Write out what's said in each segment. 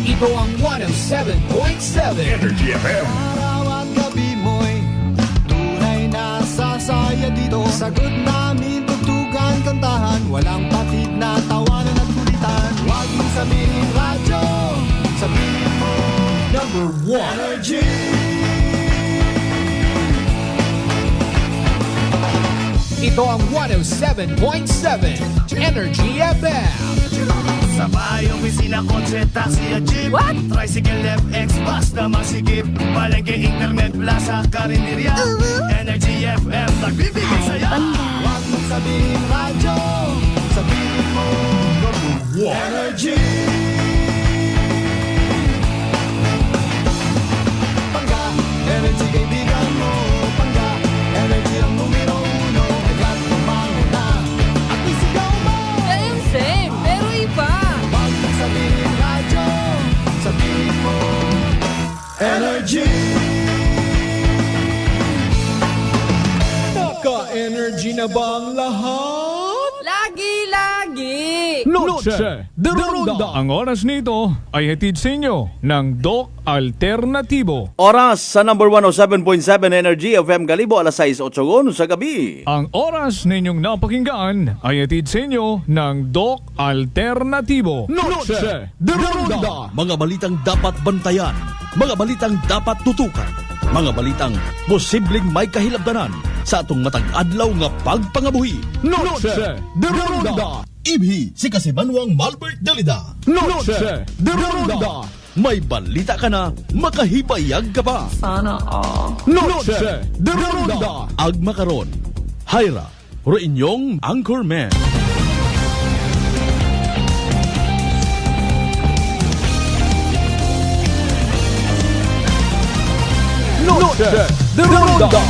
Ito ang 107.7 Energy FM. Araw at gabi mo'y tunay na sasaya dito. Sagot namin, tugtugan, kantahan, walang patid na tawanan at kulitan. Huwag mong sabihin radyo, sabihin mo Number 1. Energy. Ito ang 107.7 Energy FM. Sa bayong opisina, kotse, taxi at jeep. What? Tricycle, FX, bus na masigip. Palengke, internet, plaza, karinderya. Energy FM, nagbibigay saya. Huwag mong sabihin radyo, sabihin mo Energy. Pangga, energy kaibigan mo. Pangga, energy ang numero uno. Agad umanguna at isigaw mo. Same, pero iba. Huwag mong sabihin radyo, sabihin mo Energy. Naka-energy na ba ang lahat? Lagi-lagi. Noche de Ronda. Ang oras nito ay hatid sa inyo ng Doc Alternatibo. Oras sa number 107.7 Energy FM Galibo, alas 6:08 sa gabi. Ang oras ninyong napakinggan ay hatid sa inyo ng Doc Alternatibo. Noche de Ronda. Mga balitang dapat bantayan. Mga balitang dapat tutukan. Mga balitang posibleng may kahilabdanan sa atong matag adlaw nga pagpangabuhi. Noche de Ronda. Ibhi si Kasibanwang Malbert Dalida. Noche de Ronda. May balita ka na, makahibayag ka pa. Noche de Ronda. Agma karon. Hayra, ro inyong Anchorman. Noche de Ronda.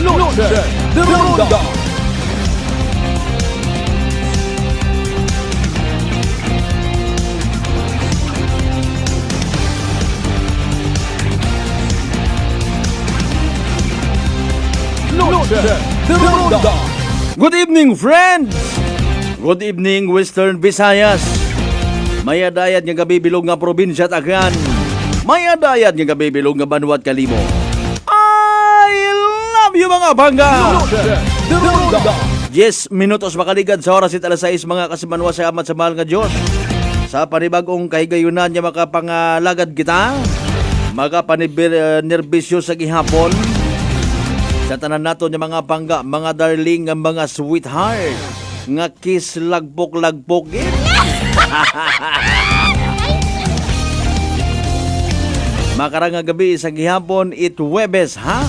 Noche de Ronda. Noche de Ronda. Good evening, friends! Good evening, Western Visayas. Maya dayat nga gabi bilog nga probinsya Tagran. Maya dayat nga gabi bilog nga Banwat Kalimo. I love you mga bangga! Noche de Ronda. 10 minutos makaligad sa oras it alas 6 mga kasimanwa sa amat sa mahal nga Diyos. Sa panibagong kahigayunan niya makapangalagad kita, makapanerbisyo sa gihapon. Sa tanan nato niya mga bangga, mga darling, nga mga sweetheart, nga kiss lagpok-lagpok. Makarang nga gabi sa gihapon, it Webes, ha?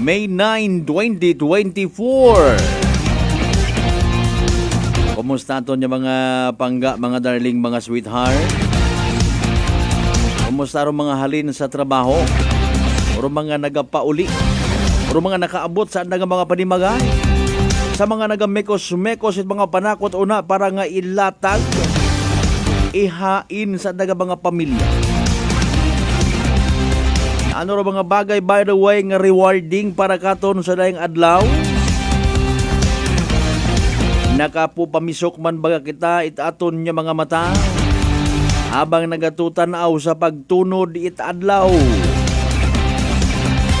May 9, 2024. Kumusta to niya mga pangga, mga darling, mga sweetheart? Kumusta ro mga halin sa trabaho? O mga nagapauli? O mga nakaabot sa mga panimagay? Sa mga nagamekos-mekos at mga panakot una para nga ilatag, ihain sa mga pamilya. Ano ro mga bagay, by the way, nga rewarding para katon sa daing adlaw? Nakapupamisok man baga kita itaton niya mga mata habang nagatutanaw sa pagtunod itadlaw.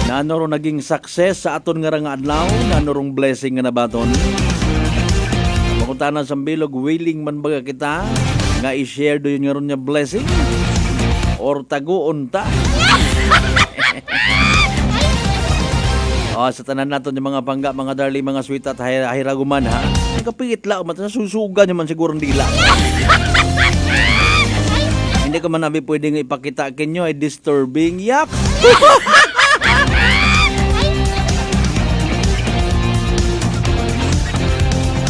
Nano ro naging success sa aton nga adlaw, nano rong blessing nga nabaton. Pakutanan sa bilog, willing man baga kita nga i-share do yun nga ron niya blessing or taguon ta. Sa tanan nato yung mga pangga, mga darling, mga sweet at hiraguman, ha? Kapit lang, matasusugan naman siguro ang dila. Hindi ko man nabi pwedeng ipakita kinyo ay disturbing. Yak!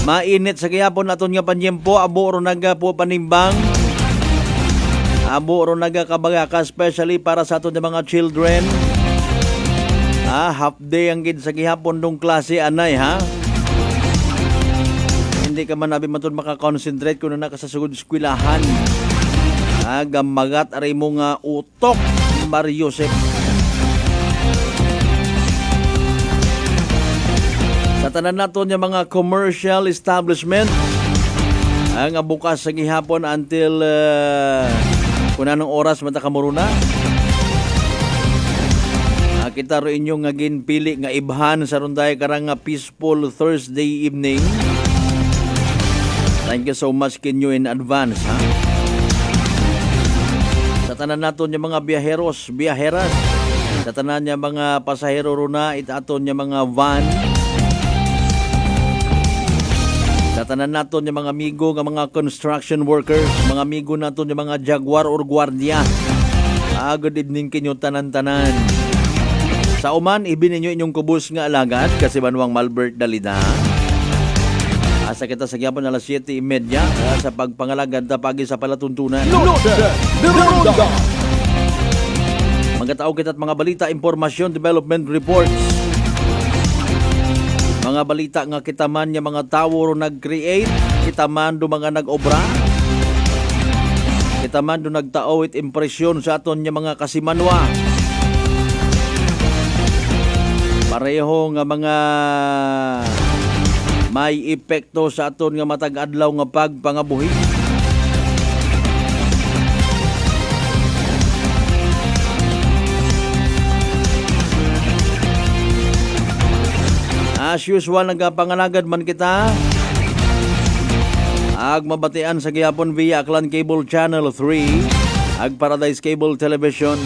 Mainit sa gihapon naton nga panyempo, abo ro naga po panimbang. Abo ro naga kabagaka, especially para sa aton mga children. Half day ang gid sa gihapon dong klase anay, ha? Hindi ka man nabi matun makakonsentrate kung na ka sa sugod eskwelahan. Gamagat aray mo nga utok, Mario Joseph. Sa tanan naton yung mga commercial establishment ang bukas sa gihapon until kung anong oras matakamuruna. Kita ro inyong nga ginpili nga ibhan sa runday karang nga peaceful Thursday evening. Thank you so much kinyo in advance, ha? Sa tanan naton yung mga biyaheros, biyaheras, sa tanan yung mga pasahero runa, itaton yung mga van, sa tanan naton yung mga amigo, nga mga construction workers, mga amigo naton yung mga jaguar or guardia. Good evening kinyo tanan-tanan. Sa uman, ibininyo inyong kubos nga alagad kasi Banwang Malbert Dalida. Asa kita sa gyapon alas 7:30 sa pagpangalagad na pagi sa palatuntunan. Mga tao kita't mga balita, impormasyon, development reports. Mga balita nga kita man nga mga tao ro nag-create, kita man do mga nag-obra. Kita man do nagtao it impresyon sa aton nga mga kasimanwa. Pareho nga mga may epekto sa aton nga matag adlaw nga pagpangabuhi. As usual, nagpangalagad man kita ag mabatian sa gihapon via Aklan Cable Channel 3 ag Paradise Cable Television.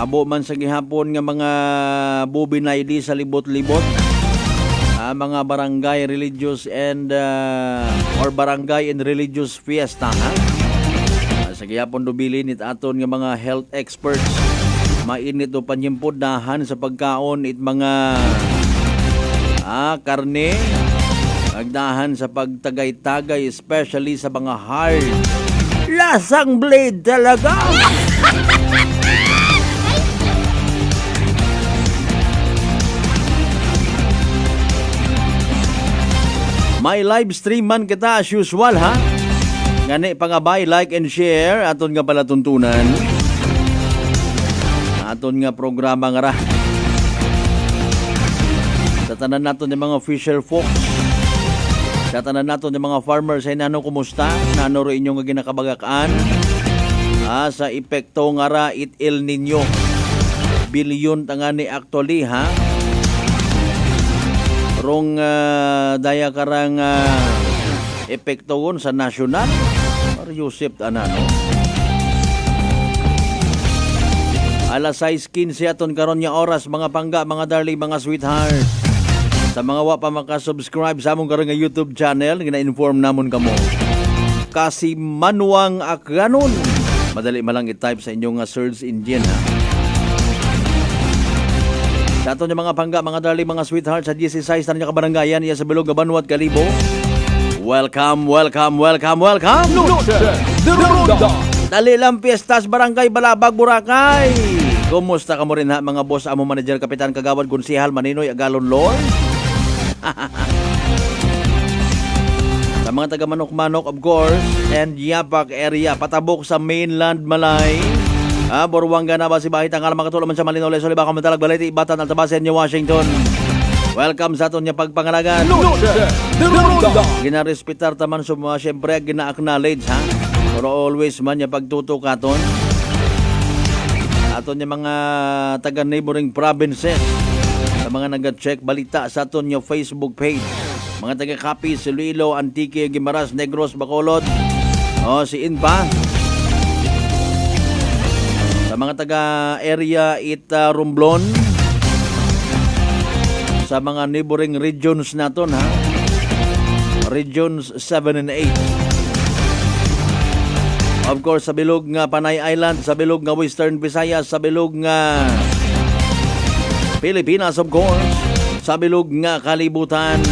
Abo man sa gihapon nga mga bubinay di sa libot-libot, mga barangay religious and or barangay and religious fiesta, ha? Sa gihapon dubilin it aton nga mga health experts, mainit o panyimpudahan sa pagkaon it mga karne, agdahan sa pagtagay-tagay especially sa mga hard. Lasang blade talaga! May live stream man kita as usual, ha? Ngani pangabay, like and share aton nga palatuntunan. Aton nga programa nga ra. Sa tanan naton ng mga fisher folks. Sa tanan naton ng mga farmers ay nano kumusta? Nano ro inyong nga ginakabagakan? Sa epekto nga ra it El Nino. Bilyon tangani actually, ha? Rong daya karang epekto sa nasyonal or Yusip anano. Alas 6:15 aton karon nga oras, mga pangga, mga darling, mga sweetheart. Sa mga wa pa maka-subscribe sa among karon nga YouTube channel, gina-inform namon kamo. Kasi Manuang Akganon. Madali malang i-type sa inyong search engine, ha. Sa aton yung mga pangga, mga darling, mga sweetheart sa 16 na niya kabaranggayan, iya sa Bilog, Banwat, Kalibo. Welcome, welcome, welcome, welcome! Dali lang piestas, Barangay Balabag, Boracay. Kumusta ka mo rin, ha, mga boss, amo manager, kapitan, kagawad, konsihal, Maninoy, Agalon, Lord? Sa mga taga Manok-Manok, of course, and Yapak area, patabok sa mainland Malay. Borwanga na ba si Bahit ang alam makatulaman sa Malinoy, Soliba, Kamatalag, Balete, Ibatan, Altabasen, New Washington. Welcome sa aton niya pagpangalagan. Ginarespitar taman sa mga siyempre gina-acknowledge, ha? Pero always man niya pagtutukaton. Aton niya mga taga-neighboring provinces. Sa mga nag-check balita sa aton niya Facebook page. Mga taga-Capiz, Iloilo, Antique, Guimaras, Negros, Bacolod. Si Inpa. Sa mga taga-area Romblon, sa mga neighboring regions naton, ha? Regions 7 and 8. Of course, sa bilog nga Panay Island, sa bilog nga Western Visayas, sa bilog nga Pilipinas, of course, sa bilog nga Kalibutan.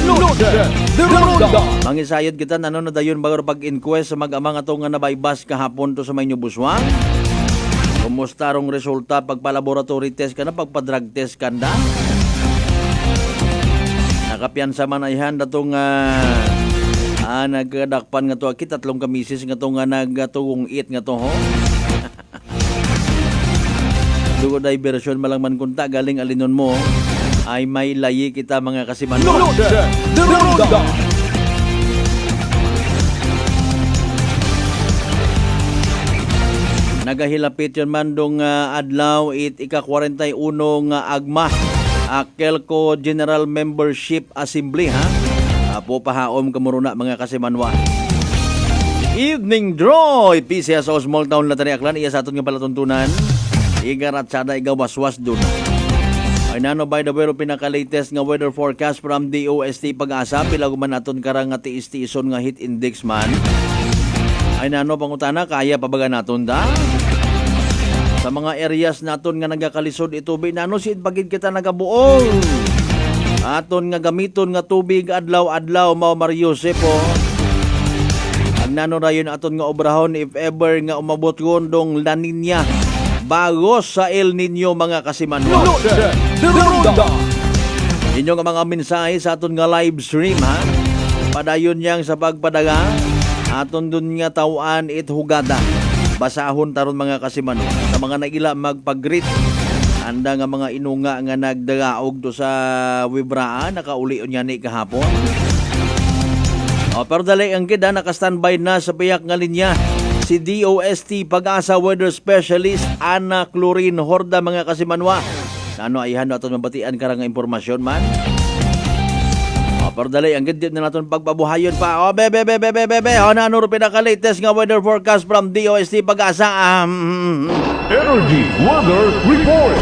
Mangisayad kita na na dayon bago pag-inquest sa mag-amang atong nga nabaybas kahapon to sa Maynyo Buswang. Kumusta rong resulta pagpa-laboratory test ka na, pagpa-drug test ka na? Nakapiyansa man ayhan datong Nagdakpan nga to akit, 3 kamisis nga to nga nagtugong it nga to ho. Dugo diversion malangman kunta galing alinon mo ay may layi kita mga kasiman. The Ronda. Nagahilapit yun man dong adlaw ika-41 nga agma Kelco General Membership Assembly ha. Apo pahaom kamuruna mga kasimanwa. Evening draw PCS o small town Latari Aklan iya sa aton nga palatuntunan. Igaratsada igawaswas dun. Ay nano by the way pinaka-latest nga weather forecast from DOST Pag-asa pila man aton karang nga tiis-tiison nga heat index man. Ay nano pangutana kaya pa baga naton da? Sa mga areas naton nga nagakalisod itubig nano sid bagid kita nagabuol. Aton nga gamiton nga tubig adlaw-adlaw mao Mario Josepo. Ang nano rayon aton nga obrahon if ever nga umabot gondong La Nina bago sa El Nino mga kasimanwa. The Ronda. Inyo nga mga mensahe sa aton nga live stream ha. Padayon yang sa pagpadaga aton dun nga tawaan hugada. Basahon taron mga kasimanwa. Sa mga naila magpag-greet anda nga mga inunga nga nagdagaog do sa wibraan nakauli unya ni kahapon. Pero dali ang kida naka-standby na sa piyak nga linya si DOST Pag-asa Weather Specialist Ana Clorin Horda mga kasimanwa. Ano ay hano aton mabatian karang impormasyon man. Pero dali ang gid na naton pagpabuhayon pa. Bebe. Ano pinaka-latest nga weather forecast from DOST Pag-asa. Energy Weather Report.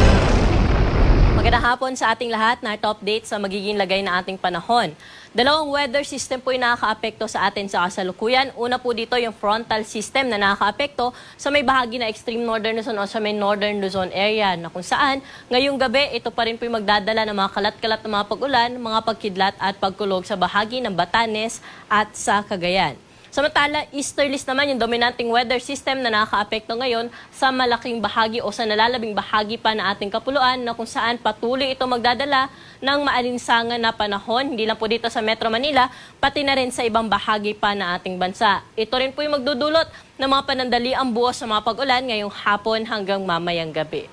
Magandang hapon sa ating lahat. Narito update sa magiging lagay na ating panahon. Dalawang weather system po yung nakaka-apekto sa atin sa kasalukuyan. Una po dito yung frontal system na nakaka-apekto sa may bahagi na extreme northern Luzon o sa may northern Luzon area na kung saan ngayong gabi ito pa rin po yung magdadala ng mga kalat-kalat na mga pag-ulan, mga pagkidlat at pagkulog sa bahagi ng Batanes at sa Cagayan. Samantala, easterlies naman yung dominanting weather system na nakaka-apekto ngayon sa malaking bahagi o sa nalalabing bahagi pa na ating kapuluan na kung saan patuloy ito magdadala ng maalinsangan na panahon, hindi lang po dito sa Metro Manila, pati na rin sa ibang bahagi pa na ating bansa. Ito rin po yung magdudulot ng mga panandaliang buhos sa mga pag-ulan ngayong hapon hanggang mamayang gabi.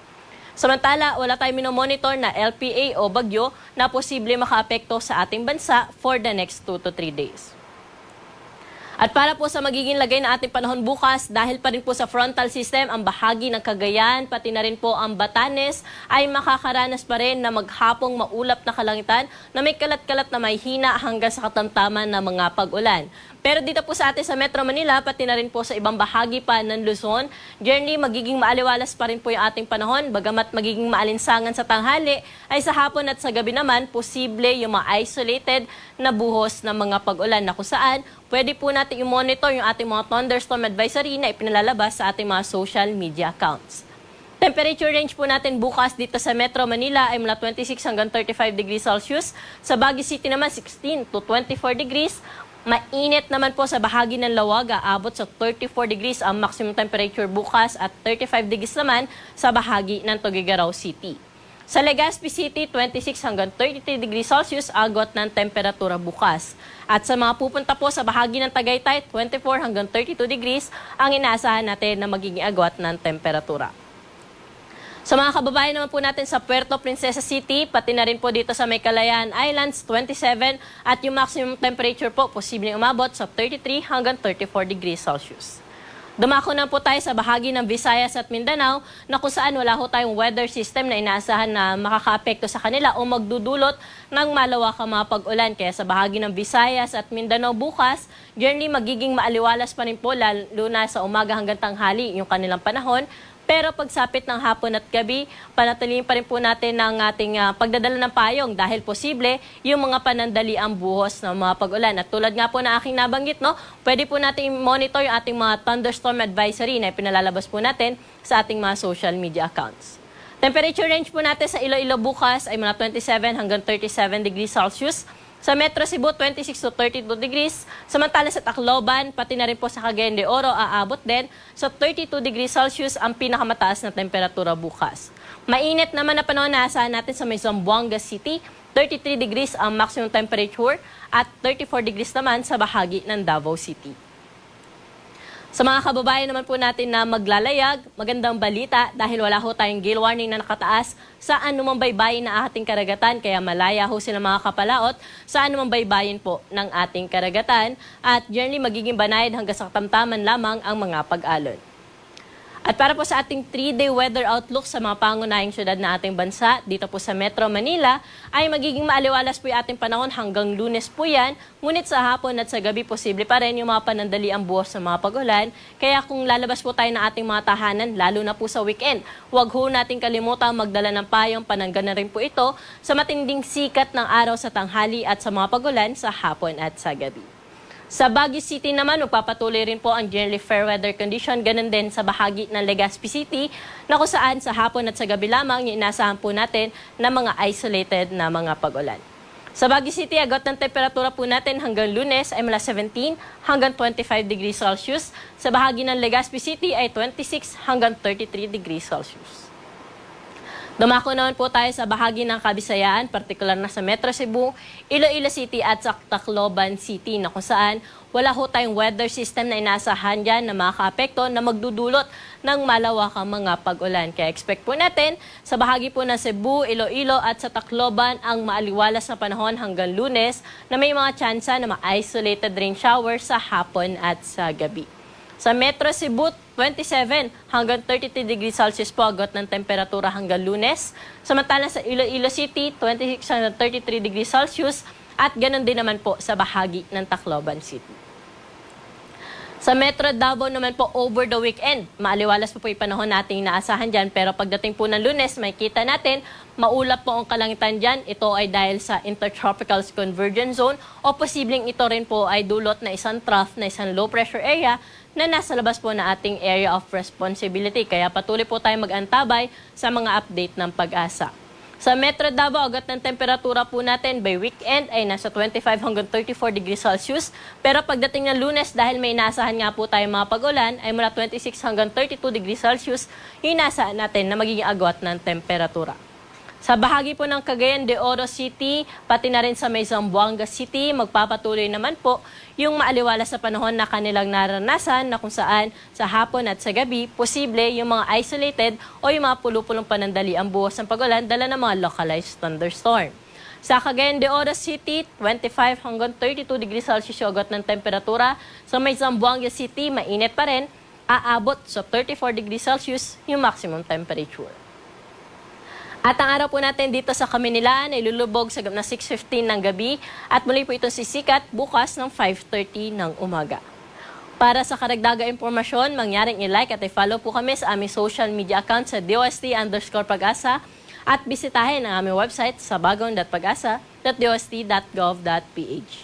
Samantala, wala tayong minomonitor na LPA o bagyo na posible makaapekto sa ating bansa for the next 2 to 3 days. At para po sa magiging lagay na ating panahon bukas, dahil pa rin po sa frontal system, ang bahagi ng Cagayan, pati na rin po ang Batanes, ay makakaranas pa rin na maghapong maulap na kalangitan na may kalat-kalat na may hina hanggang sa katamtaman na mga pag-ulan. Pero dito po sa atin sa Metro Manila, pati na rin po sa ibang bahagi pa ng Luzon, generally magiging maaliwalas pa rin po yung ating panahon, bagamat magiging maalinsangan sa tanghali, ay sa hapon at sa gabi naman, posible yung mga isolated na buhos ng mga pag-ulan na kung saan pwede po natin i-monitor yung ating mga thunderstorm advisory na ipinalalabas sa ating mga social media accounts. Temperature range po natin bukas dito sa Metro Manila ay mula 26 hanggang 35 degrees Celsius. Sa Baguio City naman 16 to 24 degrees. Mainit naman po sa bahagi ng Lawaga, abot sa 34 degrees ang maximum temperature bukas at 35 degrees naman sa bahagi ng Tuguegarao City. Sa Legazpi City, 26 hanggang 33 degrees Celsius agwat ng temperatura bukas. At sa mga pupunta po sa bahagi ng Tagaytay, 24 hanggang 32 degrees ang inaasahan natin na magiging agwat ng temperatura. Sa mga kababayan naman po natin sa Puerto Princesa City, pati na rin po dito sa may Kalayaan Islands, 27 at yung maximum temperature po posibleng umabot sa 33 hanggang 34 degrees Celsius. Dumako na po tayo sa bahagi ng Visayas at Mindanao na kung saan wala ho tayong weather system na inaasahan na makakaapekto sa kanila o magdudulot ng malawakang mga pag-ulan. Kaya sa bahagi ng Visayas at Mindanao bukas, generally magiging maaliwalas pa rin po lalo na sa umaga hanggang tanghali yung kanilang panahon. Pero pagsapit ng hapon at gabi, panatilihin pa rin po natin ang ating pagdadala ng payong dahil posible yung mga panandaliang buhos ng mga pag-ulan. At tulad nga po na aking nabanggit, pwede po natin monitor yung ating mga thunderstorm advisory na ipinalalabas po natin sa ating mga social media accounts. Temperature range po natin sa Iloilo bukas ay mula 27 hanggang 37 degrees Celsius. Sa Metro Cebu, 26 to 32 degrees. Samantala sa Tacloban, pati na rin po sa Cagayan de Oro, aabot din. So 32 degrees Celsius ang pinakamataas na temperatura bukas. Mainit naman na panahon na asahan natin sa may Zamboanga City. 33 degrees ang maximum temperature at 34 degrees naman sa bahagi ng Davao City. Sa mga kababayan naman po natin na maglalayag, magandang balita dahil wala ho tayong gale warning na nakataas sa anumang baybayin na ating karagatan, kaya malaya ho sila mga kapalaot sa anumang baybayin po ng ating karagatan at generally magiging banayad hanggang sa katamtaman lamang ang mga pag-alon. At para po sa ating 3-day weather outlook sa mga pangunahing syudad na ating bansa, dito po sa Metro Manila, ay magiging maaliwalas po yung ating panahon hanggang Lunes po yan. Ngunit sa hapon at sa gabi, posible pa rin yung mga panandali ang buhos sa mga pag-ulan. Kaya kung lalabas po tayo ng ating mga tahanan, lalo na po sa weekend, huwag ho nating kalimutan magdala ng payong, panangga na rin po ito sa matinding sikat ng araw sa tanghali at sa mga pag-ulan sa hapon at sa gabi. Sa Baguio City naman, magpapatuloy rin po ang generally fair weather condition. Ganun din sa bahagi ng Legazpi City na kung saan sa hapon at sa gabi lamang yung inasahan po natin na mga isolated na mga pag-ulan. Sa Baguio City, agot ng temperatura po natin hanggang Lunes ay mula 17 hanggang 25 degrees Celsius. Sa bahagi ng Legazpi City ay 26 hanggang 33 degrees Celsius. Dumako naman po tayo sa bahagi ng Kabisayaan, partikular na sa Metro Cebu, Iloilo City at sa Tacloban City na kung saan wala ho tayong weather system na inaasahan dyan na makaka-apekto na magdudulot ng malawakang mga pag-ulan. Kaya expect po natin sa bahagi po ng Cebu, Iloilo at sa Tacloban ang maaliwalas na panahon hanggang Lunes na may mga tsansa na ma-isolated rain shower sa hapon at sa gabi. Sa Metro Cebu, 27 hanggang 33 degrees Celsius po agot ng temperatura hanggang Lunes. Samantala sa Iloilo City, 26 hanggang 33 degrees Celsius at ganun din naman po sa bahagi ng Tacloban City. Sa Metro Davao naman po over the weekend, maaliwalas po yung panahon nating inaasahan dyan, pero pagdating po ng Lunes, makikita natin, maulap po ang kalangitan dyan. Ito ay dahil sa Intertropical Convergence Zone o posibleng ito rin po ay dulot na isang trough na isang low pressure area na nasa labas po na ating area of responsibility. Kaya patuloy po tayo mag-antabay sa mga update ng Pag-asa. Sa Metro Davao, agot ng temperatura po natin by weekend ay nasa 25 hanggang 34 degrees Celsius. Pero pagdating ng Lunes, dahil may inaasahan nga po tayo mga pag-ulan, ay mula 26 hanggang 32 degrees Celsius, yung inaasahan natin na magiging agot ng temperatura. Sa bahagi po ng Cagayan de Oro City, pati na rin sa may Zamboanga City, magpapatuloy naman po yung maaliwalas sa panahon na kanilang naranasan na kung saan sa hapon at sa gabi, posible yung mga isolated o yung mga pulupulong panandali ang buhos ng pag-ulan dala ng mga localized thunderstorm. Sa Cagayan de Oro City, 25 hanggang 32 degrees Celsius yung agot ng temperatura. Sa may Zamboanga City, mainit pa rin, aabot sa 34 degrees Celsius yung maximum temperature. At ang araw po natin dito sa Kamunilan ay lulubog sa na 6:15 ng gabi at muli po ito sisikat bukas ng 5:30 ng umaga. Para sa karagdagang impormasyon, mangyaring i-like at i-follow po kami sa aming social media account sa DOST_Pag-asa at bisitahin ang aming website sa bagong.pagasa.dost.gov.ph.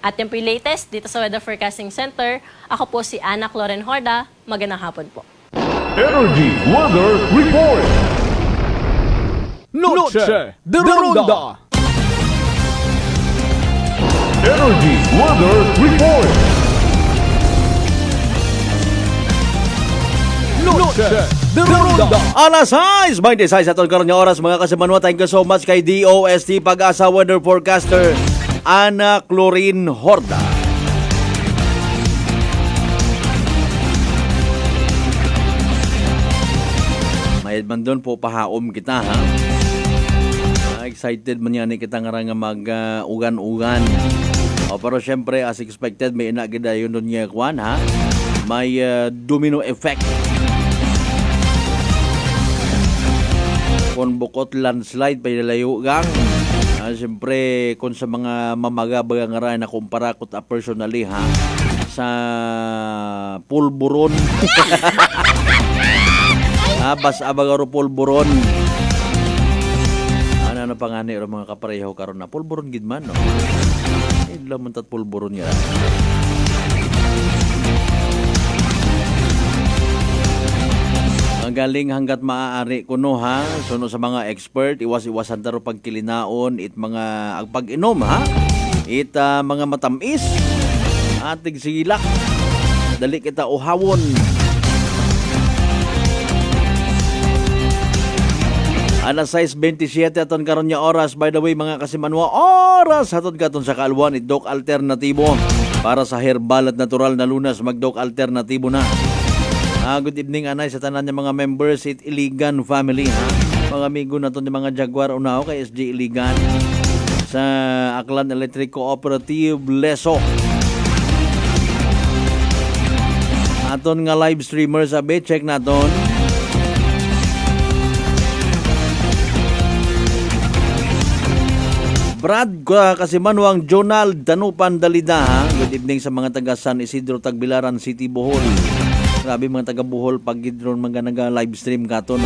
At yung po yung latest dito sa Weather Forecasting Center, ako po si Ana Cloren Horda. Magandang hapon po. Energy Weather Report. Noche de Ronda. Energy Weather Report. Noche de Ronda. Alas 6:26 at karon nga oras mga kasamanwa. Thank you so much kay DOST Pag-asa Weather Forecaster Ana Clorin Horda. Mayad man doon po pahaom kita ha. Excited man yan kita nga mag-ugan-ugan. Pero syempre as expected may inagida yun doon niya kwan ha. May domino effect. Kung bukot landslide pailalayo gang. Siyempre kung sa mga mamagabaga nga rin na kumpara ko ta personally ha sa pulburon. Bas abagaro pulburon. Ano pa nga ni mga kapareho karon na pulburon gid man no. Laman tat pulburon ya. Ang galing hanggat maaari kuno ha. Suno sa mga expert, iwas-iwasan taro pagkilinaon it mga pag-inom ha. Ita mga matamis, ating silak, dali kita uhawon. Alas 6:27 aton karon nya oras. By the way mga kasimanwa, oras hatod katon sa kaalwan Doc Alternatibo para sa herbal at natural na lunas. Mag-Doc Alternatibo na. Good evening anay sa tanan niya mga members it Iligan family ha. Mga amigo naton ni mga Jaguar unaw kay SG Iligan sa Aklan Electric Cooperative Leso. Aton nga live streamer sabi check naton. Brad Kasimanwang Jonald Danupan Dalida ha? Good evening sa mga taga San Isidro Tagbilaran City Bohol. Grabe mga taga Bohol pag gidron mga live stream katon.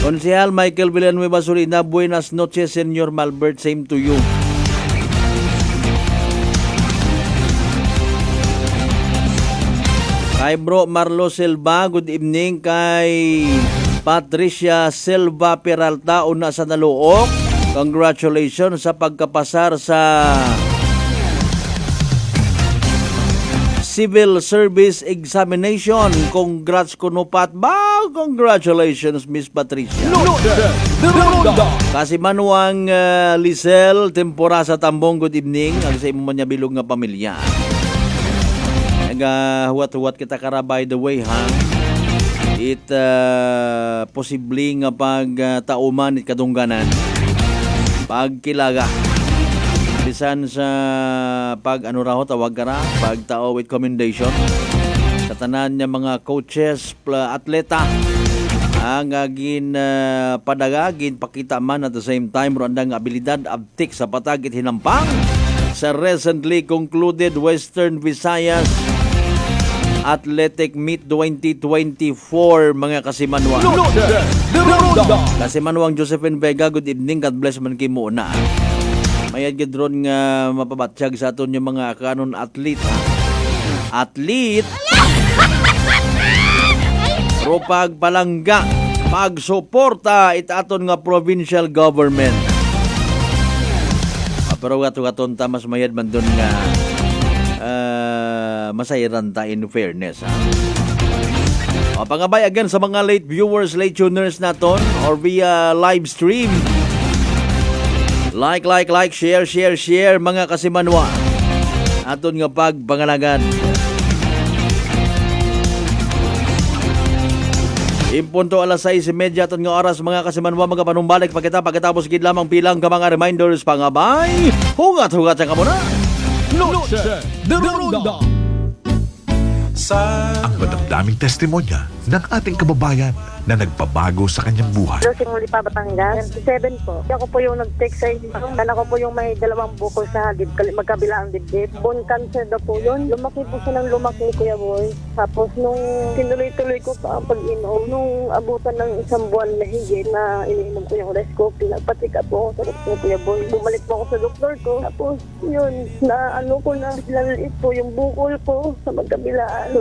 Konsehal Michael Villanueva Surina, buenas noches Senyor Malbert, same to you. Kay bro Marlo Silva, good evening. Kay Patricia Silva Peralta, una sa Naluok. Congratulations sa pagkapasar sa Civil Service Examination. Congrats kunupat ba? Congratulations Miss Patricia. Kasi manuang Lisel Tempora sa Tambong, good evening. Ang sa imo niya bilog nga pamilya. Huwat-huwat kita kara by the way ha. It posibleng nga pag tauman it kadungganan. Pagkilaga. Bisan sa pag ano raho tawag ka ra, pag tao with commendation. Sa tanan niya mga coaches, atleta. Ang agin padagagin pakita man at the same time randang abilidad abtik sa patagit hinampang sa recently concluded Western Visayas Athletic Meet 2024 mga kasimanwa. Kasimanwang Josephine Vega, good evening. God bless man kay mo na. Mayad gidron nga mapabatsyag sa aton yung mga kanon athlete. Athlete. Pero pagpalangga, pagsuporta itaton nga provincial government. Pero gato-gaton tamas mayad man doon nga masayiran ta in fairness ha. O, pangabay again sa mga late viewers, late tuners naton or via live stream. Like, share mga kasimanwa. Aton nga pagpangalagan. Impunto alas 6:30 aton nga oras mga kasimanwa, mga panumbalik pagkatapos gid lamang pilang ka mga reminders pangabay. Hugat-hugat ka muna. Noche de Ronda. Ang madamdaming testimonya ng ating kababayan na nagpabago sa kanyang buhay. Simuli pa Batangas, 7 po. Ako po yung nag-text sa inyo. Ako po yung may 2 bukol sa magkabila ang dibdib. Bone cancer daw po yun. Lumaki po siya ng lumaki, Kuya Boy. Tapos nung tinuloy-tuloy ko pa ang pag-inom, nung abutan ng 1 buwan na higit na iniinom ko yung Rescope, nagpatika po ako sa doktor, Kuya Boy. Bumalik po ako sa doktor ko. Tapos yun, na ano ko na, laliit po yung bukol ko sa magkabilaan.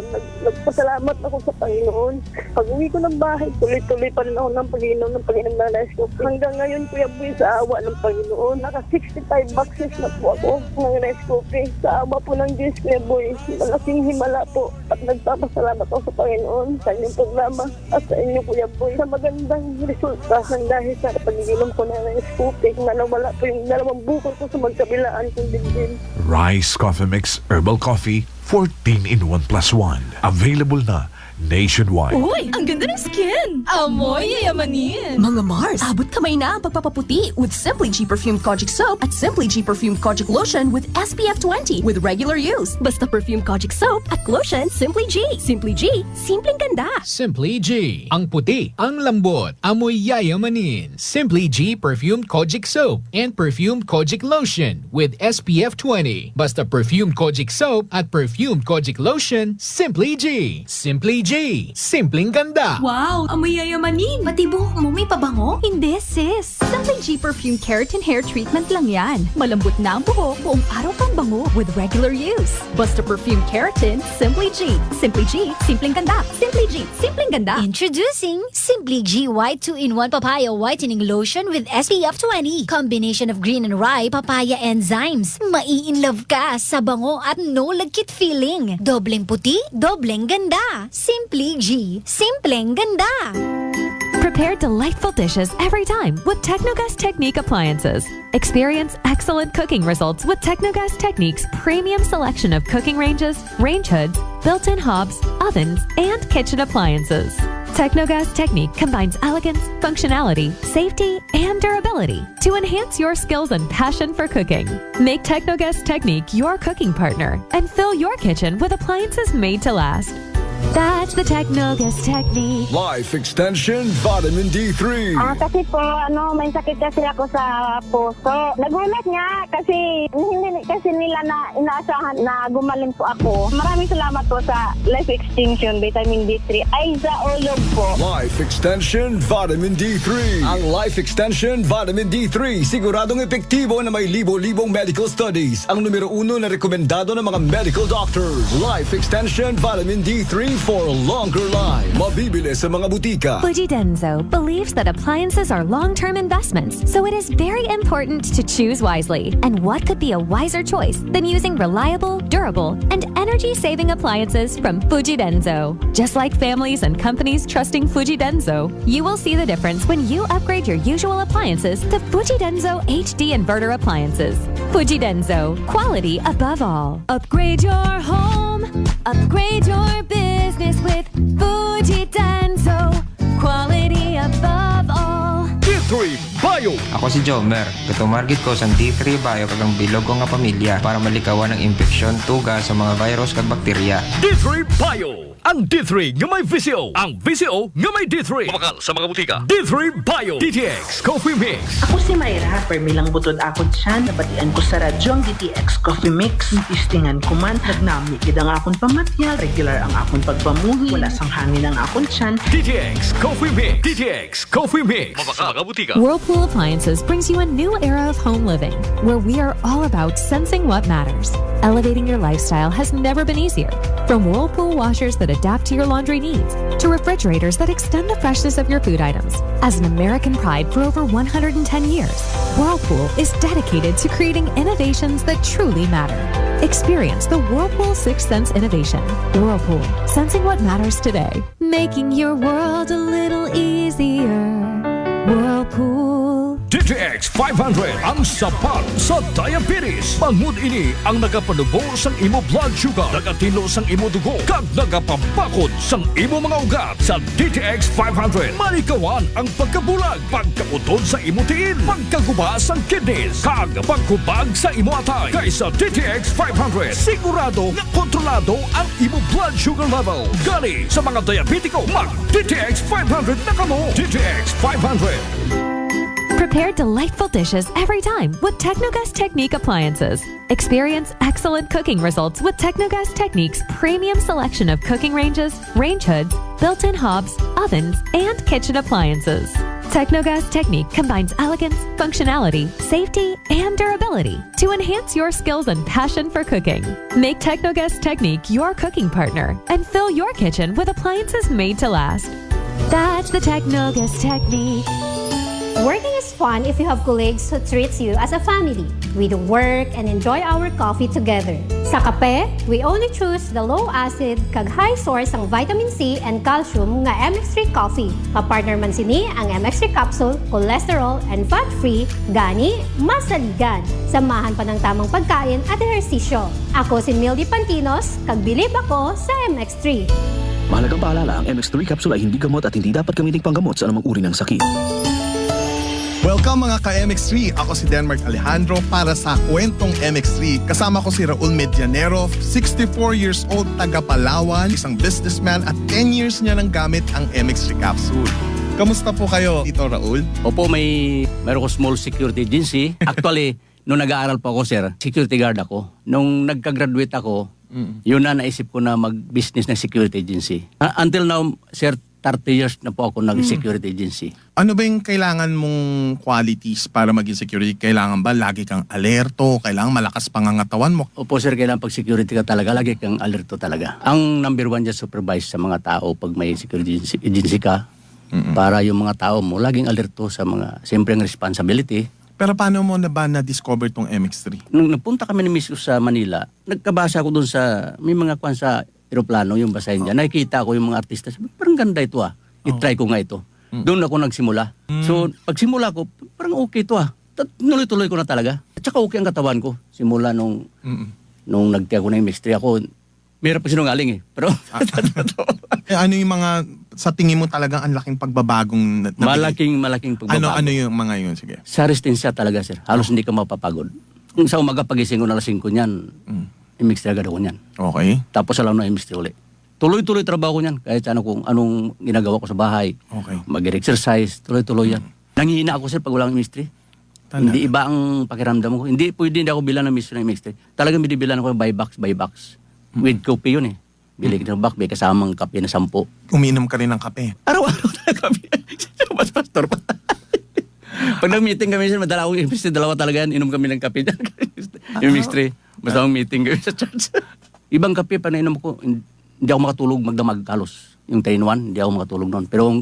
Nagpasalamat ako sa Panginoon. Pag-uwi ko ng bahay, tuloy-tuloy pa rin ako ng pag-inom ng Rescope. Hanggang ngayon, Kuya Boy, sa awa ng Panginoon, naka 65 boxes na po ako ng Rescope. Sa awa po ng Diyos, Kuya Boy, malaking himala po. At nagpapasalamat ako sa Panginoon sa inyong programa at sa inyo, Kuya Boy, sa magandang resulta ng dahil sa pag-inom ko ng Rescope. Nawala po yung 2 bukol ko sa magkabilaan kong dibdib. Rice Coffee Mix Herbal Coffee 14-in-1+1. Available na nationwide. Uy, ang ganda ng skin! Amoy yayamanin! Mga Mars, abot kamay na ang pagpapaputi with Simply G Perfumed Kojic Soap at Simply G Perfumed Kojic Lotion with SPF 20 with regular use. Basta Perfumed Kojic Soap at Lotion, Simply G. Simply G, simpleng ganda. Simply G. Ang puti, ang lambot, amoy yayamanin. Simply G Perfumed Kojic Soap and Perfumed Kojic Lotion with SPF 20. Basta Perfumed Kojic Soap at Perfumed Kojic Lotion, Simply G. Simply G. G. Simpleng ganda. Wow, amoy yayamanin. Pati buhok mo may pabango? Hindi, sis. Simply G Perfume Keratin Hair Treatment lang yan. Malambot na ang buhok, buong araw kang bango with regular use. Basta Perfume Keratin, Simply G. Simply G, simpleng ganda. Simply G, simpleng ganda. Introducing Simply G White 2-in-1 Papaya Whitening Lotion with SPF 20. Combination of green and rye papaya enzymes. Mai-in-love ka sa bango at no lagkit feeling. Dobleng puti, dobleng ganda. Simply G, simpleng ganda. Prepare delightful dishes every time with Technogas Technique appliances. Experience excellent cooking results with Technogas Technique's premium selection of cooking ranges, range hoods, built-in hobs, ovens, and kitchen appliances. Technogas Technique combines elegance, functionality, safety, and durability to enhance your skills and passion for cooking. Make Technogas Technique your cooking partner and fill your kitchen with appliances made to last. That's the Technogas Technique. Life Extension Vitamin D3. Kasi po, may sakit kasi ako sa puso. Nagulat nga kasi hindi kasi nila na inaasahan na gumaling po ako. Maraming salamat po sa Life Extension Vitamin D3. Ay, sa ulog po. Life Extension Vitamin D3. Ang Life Extension Vitamin D3 siguradong epektibo na may libo-libong medical studies. Ang numero 1 na rekomendado ng mga medical doctors. Life Extension Vitamin D3 for a longer life. Mabibili sa mga butika. Fujidenzo believes that appliances are long-term investments, so it is very important to choose wisely. And what could be a wiser choice than using reliable, durable, and energy-saving appliances from Fujidenzo? Just like families and companies trusting Fujidenzo, you will see the difference when you upgrade your usual appliances to Fujidenzo HD inverter appliances. Fujidenzo, quality above all. Upgrade your home, upgrade your business with Fujidenzo, quality above all. D3 Bio. Ako si Jomer. Katumargit ko sa D3 Bio kagang bilog ko nga pamilya para malikawan ng infeksyon, tuga sa mga virus kag bakterya. D3 Bio. Ang D3 nga may VCO. Ang VCO nga may D3. Mabakal sa mga butika. D3 Bio. DTX Coffee Mix. Ako si Mayra. Permilang butod ako dyan. Nabatian ko sa radyo ang DTX Coffee Mix. Tistingan ko man. Nagnami kid ang akong pamatyal. Regular ang akong pagpamuhi. Wala sang hangin ang akong tiyan. DTX Coffee Mix. DTX Coffee Mix. Mabakal sa mga butika. Whirlpool Appliances brings you a new era of home living, where we are all about sensing what matters. Elevating your lifestyle has never been easier. From Whirlpool washers that adapt to your laundry needs, to refrigerators that extend the freshness of your food items. As an American pride for over 110 years, Whirlpool is dedicated to creating innovations that truly matter. Experience the Whirlpool Sixth Sense innovation. Whirlpool, sensing what matters today. Making your world a little easier. Whirlpool. DTX 500 ang sapat sa diabetes. Bangod ini ang nagapanubo sang imo blood sugar, nagatino sang imo dugo, kag nagapabakod sang imo mga ugat. Sa DTX 500, malikawan ang pagkabulag, pagkautod sa imo tiil, pagkaguba sang kidneys, kag pagkubag sa imo atay. Kaysa DTX 500, sigurado nga kontrolado ang imo blood sugar level. Gani sa mga diabetiko, mag DTX 500 na kamo. DTX 500. Prepare delightful dishes every time with Technogas Technique appliances. Experience excellent cooking results with Technogas Technique's premium selection of cooking ranges, range hoods, built-in hobs, ovens, and kitchen appliances. Technogas Technique combines elegance, functionality, safety, and durability to enhance your skills and passion for cooking. Make Technogas Technique your cooking partner and fill your kitchen with appliances made to last. That's the Technogas Technique. Working is fun if you have colleagues who treats you as a family. We do work and enjoy our coffee together. Sa kape, we only choose the low-acid kag high source ang vitamin C and calcium nga MX3 coffee. Kapartner man sini ang MX3 capsule, cholesterol, and fat-free, gani, masaligan. Samahan pa ng tamang pagkain at ehersisyo. Ako si Mildy Pantinos, kag bilib ako sa MX3. Mahalagang paalala, ang MX3 capsule ay hindi gamot at hindi dapat gamiting panggamot sa anumang uri ng sakit. Welcome mga ka-MX3! Ako si Denmark Alejandro para sa Kwentong MX3. Kasama ko si Raul Medianero, 64 years old, taga Palawan, isang businessman at 10 years niya nang gamit ang MX3 capsule. Kamusta po kayo, Tito Raul? Opo, mayroon ko small security agency. Actually, nung nag-aaral pa ako, sir, security guard ako. Nung nagka-graduate ako, Yun na naisip ko na mag-business ng security agency. Until now, sir, 30 years na po ako nag-security agency. Ano ba yung kailangan mong qualities para maging security? Kailangan ba lagi kang alerto? Kailangan malakas pangangatawan mo? Opo sir, kailangan pag security ka talaga, lagi kang alerto talaga. Ang number one dyan, supervise sa mga tao pag may security agency ka. Para yung mga tao mo, laging alerto sa mga, siyempre ang responsibility. Pero paano mo na ba na-discover tong MX3? Nung napunta kami ni Miss sa Manila, nagkabasa ko dun sa, may mga kwan sa aeroplano, yung basahin dyan. Nakikita ko yung mga artista, sabi, parang ganda ito I-try ko nga ito. Doon ako nagsimula. So, pagsimula ko, parang okay ito Nuloy-tuloy ko na talaga. At saka okay ang katawan ko. Simula nung nagtiya ko na yung MX3 ako, mayroon pa sinungaling Pero, ano yung mga, sa tingin mo talagang ang laking pagbabagong malaking pagbabago. Ano yung mga yun? Sige. Sa resistensya talaga, sir. Halos hindi ka mapapagod. Kung sa umaga pagising ko na alas 5 niyan, MX3 agad ako niyan. Okay. Tapos alam na MX3 ulit. Tuloy-tuloy trabaho ko niyan. Kahit kung anong ginagawa ko sa bahay. Okay. Mag-exercise, tuloy-tuloy yan. Nangihina ako, sir, pag walang MX3. Hindi iba ang pakiramdam ko. Hindi ako bilang ng MX3. Talagang binibilan ako by box. With coffee yun Bili ka ng bakbe kasamang kape na 10. Umiinom ka rin ng kape? Araw-araw na kape. Pastor pa. Pag nag-meeting kami, madala akong MX3, dalawa talaga yan. Inom kami ng kape dyan. Yung MX3. Basta akong meeting kami sa church. Ibang kape pa nainom ko, hindi ako makatulog magdamag kalos. Yung 3-in-1, hindi ako makatulog noon. Pero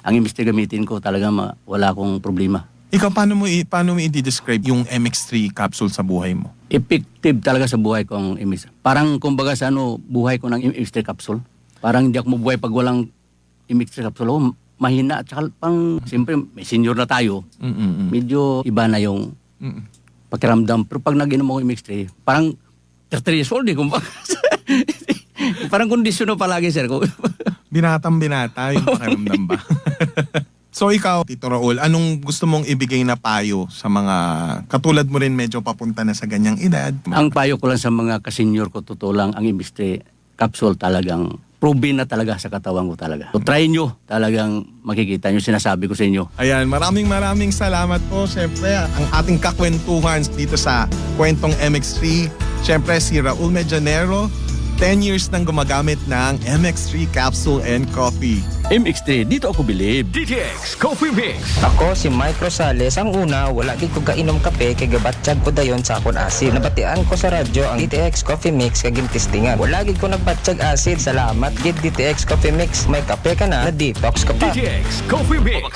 ang MX3 gamitin ko, talaga wala akong problema. Ikaw, paano mo i-describe yung MX3 capsule sa buhay mo? Effective talaga sa buhay ko ang MX. Parang kumbaga sa buhay ko ng MX3 capsule. Parang hindi ako mabuhay pag walang MX3 capsule. Mahina at saka siyempre may senior na tayo. Medyo iba na yung pakiramdam. Pero pag nag-inom ako MX3, parang 30 years old kumbaga. Parang kondisyon palagi, sir. Binatang-binata yung pakiramdam ba? So ikaw, Tito Raul, anong gusto mong ibigay na payo sa mga katulad mo rin medyo papunta na sa ganyang edad? Ang payo ko lang sa mga kasenyor ko, totoo lang, ang MX3 capsule talagang proven na talaga sa katawan ko talaga. So try nyo, talagang makikita nyo, sinasabi ko sa inyo. Ayan, maraming salamat po. Siyempre, ang ating kakwentuhan dito sa Kwentong MX3. Siyempre, si Raul Medianero, 10 years nang gumagamit ng MX3 capsule and coffee. MX3, dito ako bilib. DTX Coffee Mix. Ako si Mike Rosales. Ang una, wala gid ko kainom kape kay gabatsyag ko dayon sa akon asid. Nabatian ko sa radyo ang DTX Coffee Mix kay gintistingan. Wala gid ko nagbatsyag asid. Salamat gid DTX Coffee Mix. May kape ka na detox ka pa. DTX Coffee Mix.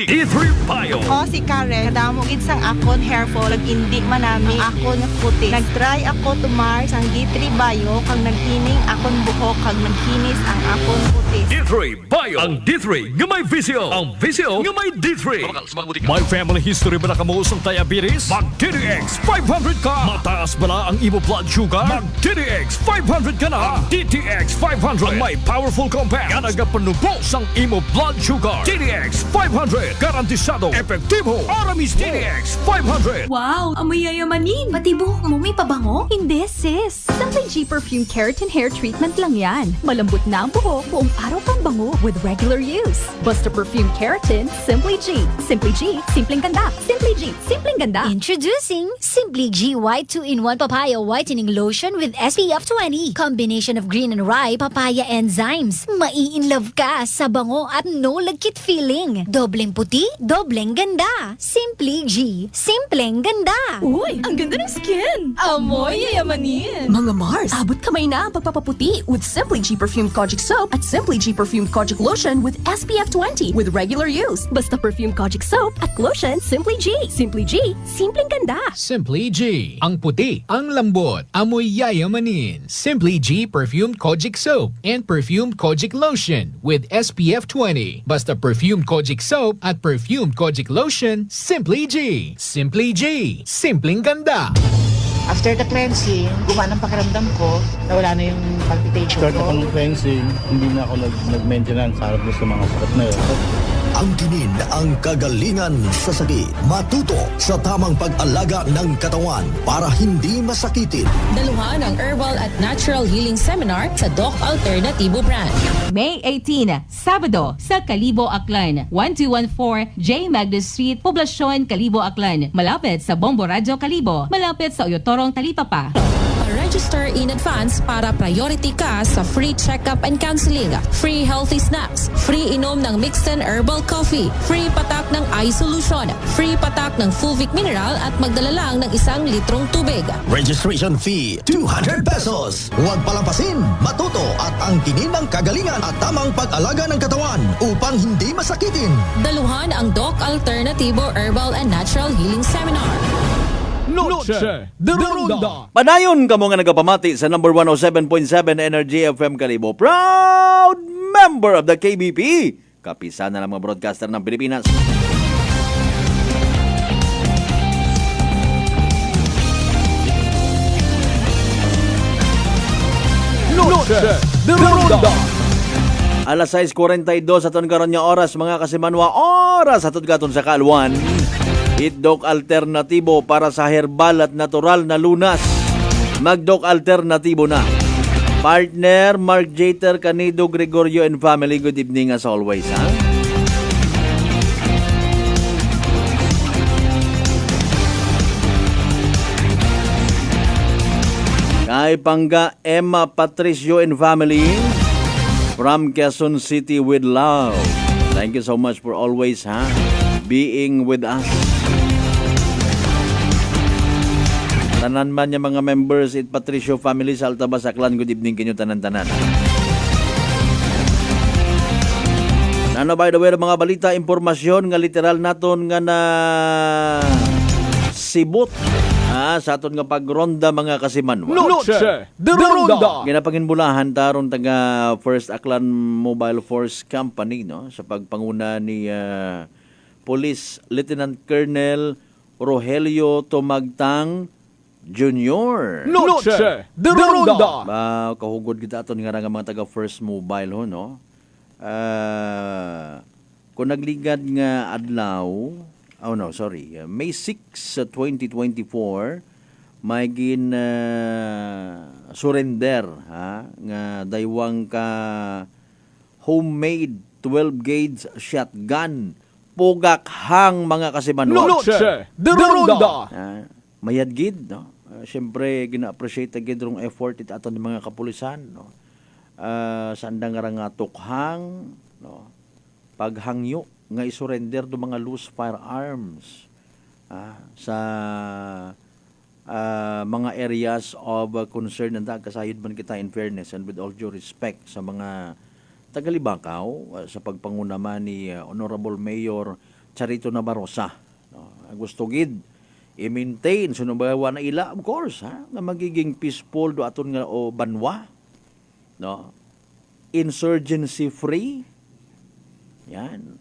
D3 Bio. O si Karen, kadamo gid sang akon hair fall, indi manami akon puti. Nagtry ako tumar sang D3 Bio kang naghining akon buhok kag nagkinis ang akon puti. D3 Bio. Ang D3 nga may visio. Ang visio nga may D3. May family history ba na kamuusang diabetes? Mag-DTX 500 ka. Mataas ba na ang imo blood sugar? Mag-DTX 500 ka na. Ang DTX 500 ang may powerful compounds nga nagapanubos ang imo blood sugar. DTX 500 garantisado, epektibo. Aramis DTX 500. Wow, amoy yayamanin. Pati buhok mo may pabango? Hindi, sis. Simply G Perfume Keratin Hair Treatment lang yan. Malambot na ang buhok, buong araw kang bango with regular use. Basta Perfume Keratin, Simply G. Simply G, simpleng ganda. Simply G, simpleng ganda. Introducing Simply G White 2-in-1 Papaya Whitening Lotion with SPF 20. Combination of green and rye papaya enzymes. Mai-in-love ka sa bango at no lagkit feeling. Dobleng puti, dobleng ganda. Simply G, simpleng ganda. Uy, ang ganda ng skin! Amoy yayamanin. Mga Mars, abot kamay na ang pagpapaputi with Simply G Perfume Kojic Soap at Simply G Perfume Kojic Lotion with SPF 20 with regular use. Basta Perfume Kojic Soap at Lotion, Simply G. Simply G, simpleng ganda. Simply G. Ang puti, ang lambot, amoy yayamanin. Simply G Perfumed Kojic Soap and Perfumed Kojic Lotion with SPF 20. Basta Perfumed Kojic Soap at Perfumed Kojic Lotion, Simply G. Simply G. Simpleng ganda. After the cleansing, gumana ang pakiramdam ko, nawala na yung palpitation After ko. ng cleansing, hindi na ako nag-maintenance harap sa mga sakit na yun. Ang tinin ang kagalingan sa sakit. Matuto sa tamang pag-alaga ng katawan para hindi masakitin. Daluhan ang Herbal at Natural Healing Seminar sa Doc Alternativo Branch. May 18, Sabado sa Kalibo, Aklan. 1214 J. Magnus Street, Poblasyon, Kalibo, Aklan. Malapit sa Bombo Radyo, Kalibo. Malapit sa Oyotorong, Talipapa. A Register in advance para priority ka sa free checkup and counseling, free healthy snacks, free inom ng mixed and herbal coffee, free patak ng eye solution, free patak ng Fulvic Mineral at magdala lang ng 1 litrong tubig. Registration fee, 200 pesos. Huwag palampasin, matuto at angkinin ng kagalingan at tamang pag-alaga ng katawan upang hindi masakitin. Daluhan ang Doc Alternativo Herbal and Natural Healing Seminar. Noche de Ronda. Padayon kamo nga nagapamati sa number 107.7 Energy FM Kalibo. Proud member of the KBP. Kapisa na lang mga broadcaster ng Pilipinas. Noche de Ronda. Alas 6:42 aton karon nga oras mga kasimanwa, oras aton katon sa Kaluan. Itdok alternatibo para sa herbal at natural na lunas. Magdok alternatibo na. Partner Mark Jeter Canido Gregorio and family, good evening as always, ha? Kay Pangga Emma Patricio and family from Quezon City with love. Thank you so much for always, ha, being with us. Tanan man niya mga members at Patricio family sa Altabas Aklan, good evening kinyo tanan-tanan. Nano by the way, mga balita, impormasyon nga literal naton nga na sibot sa aton nga pagronda mga kasimanwa. Noche de Ronda. Ginapanginbulahan taron taga First Aklan Mobile Force Company, no, sa pagpanguna ni Police Lieutenant Colonel Rogelio Tumagtang Junior. Noche de Ronda. Kahugod kita aton nga mga taga First Mobile ho, no. Kung nagligad nga adlaw, May 6, 2024, may surrender nga daywang ka homemade 12-gauge shotgun pugakhang mga kasimanwa. Noche de Ronda. Mayadgid, no. Siyempre gina-appreciate agad rong effort it aton ng mga kapulisan, no. Sanda nga tukhang, no, paghangyo nga isurrender do mga loose firearms sa mga areas of concern na kasayod man kita, in fairness and with all due respect sa mga tagalibakaw sa pagpanguna man ni Honorable Mayor Charito Nabarosa, no. Gusto gid i-maintain sunubawa na ila, of course, nga magiging peaceful do aton nga o banwa, no, insurgency free, yan,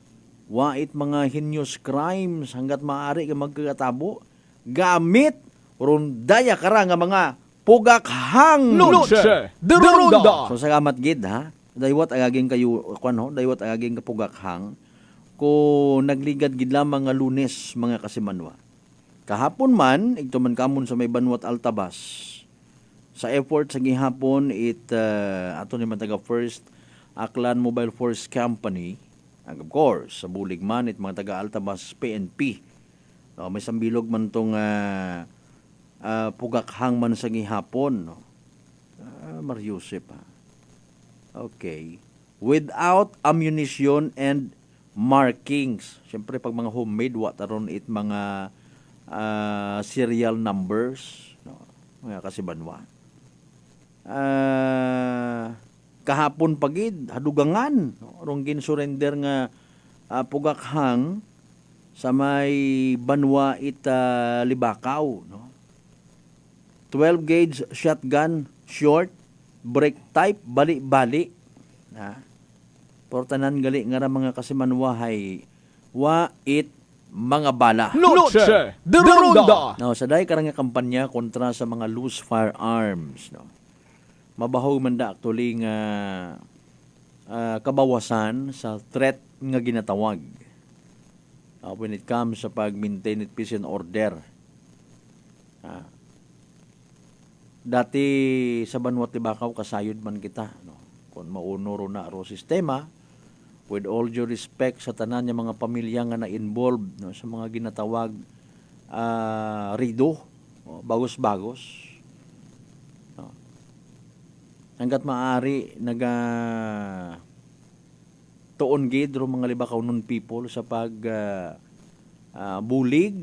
wait mga heinous crimes hanggat maaari ka magkakatabo gamit rundaya kara nga mga pugakhang. Noche de Ronda. So salamat gid, ha, daywat agaging kayo daywat agaging kapugakhang ko nagligad gid lamang nga Lunes mga kasimanwa. Kahapon man, ito man kamon sa may Banwat Altabas, sa effort sa gihapon ato ni taga First Aklan Mobile Force Company, and of course, sa bulig man it mga taga Altabas PNP. No, may sambilog man tong pugakhang man sa gihapon, no. Mariusip, ha. Okay. Without ammunition and markings. Siyempre, pag mga homemade, wataron it mga serial numbers, no, mga kasibanwa. Kahapon pagid hadugangan, no, rong gin-surrender nga pugakhang sa may Banwa Libakaw, no. 12-gauge shotgun, short, break type, bali-bali, na portanan gali nga mga kasimanwahay wait mga bala. Noche de Ronda. No, sa dahi karang kampanya kontra sa mga loose firearms, no. Mabahaw man da actually nga kabawasan sa threat nga ginatawag when it comes sa pag-maintain it peace and order. Dati sa Banwat Libakaw kasayod man kita, no. Kung maunoro na ro sistema, with all due respect sa tanan niya mga pamilya nga na-involved, no, sa mga ginatawag rido, no, bagos-bagos, no. hanggat maaari tuon gid ro mga libakaw nun people sa pag bulig,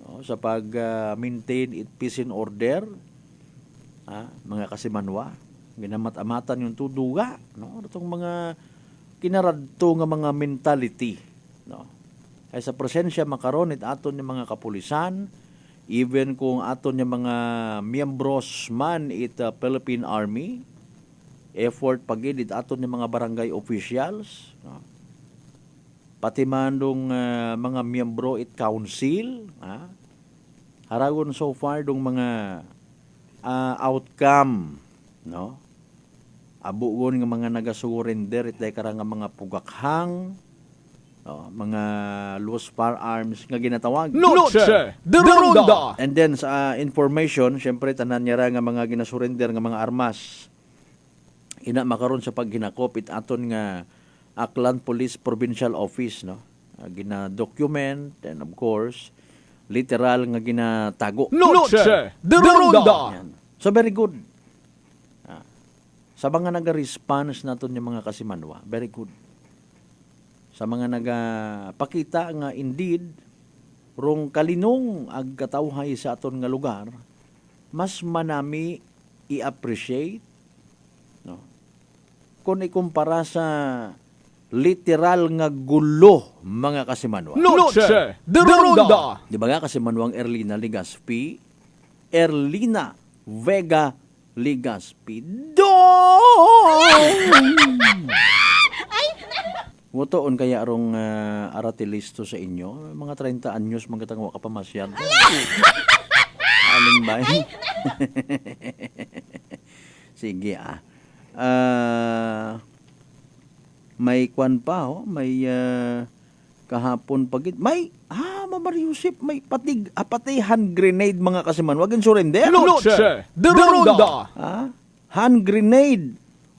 no, sa pag maintain it peace and order, mga kasimanwa, ginamat-amatan yung tuduga, no, itong mga kinaradto nga mga mentality, no. Ay sa presensya makaron it aton yung mga kapulisan, even kung aton yung mga miyembros man it Philippine Army, effort pagid it aton yung mga barangay officials, no? Pati man dong mga miyembro it council, haragon so far dong mga outcome, no? Abugon nga mga naga-surrender it karang nga mga pugakhang, mga loose firearms nga ginatawag Noche de Ronda. And then sa information, syempre tanan niya ra nga mga ginasurrender nga mga armas ina makaron sa paghinakop it aton nga Aklan Police Provincial Office, no, gina-document and of course literal nga ginatago Noche de Ronda. so very good. Sa mga naga-response naton yung mga kasimanwa, very good. Sa mga nagapakita nga indeed rong kalinong ag katawhay sa aton nga lugar, mas manami i-appreciate, no, kung ikumpara sa literal nga gulo mga kasimanwa. Noche de Ronda. Di ba nga kasimanwang Erlina Legaspi, Erlina Vega Legaspi Mutoon kaya arong aratilisto sa inyo, mga 30 anyos magkatangwa ka pa masyado. Aling ba? Sige may kwan pa, may kahapon pagit. May, Mama Yusip, may patay hand grenade mga kasiman. Wag yung surrender. Noche de Ronda. Hand grenade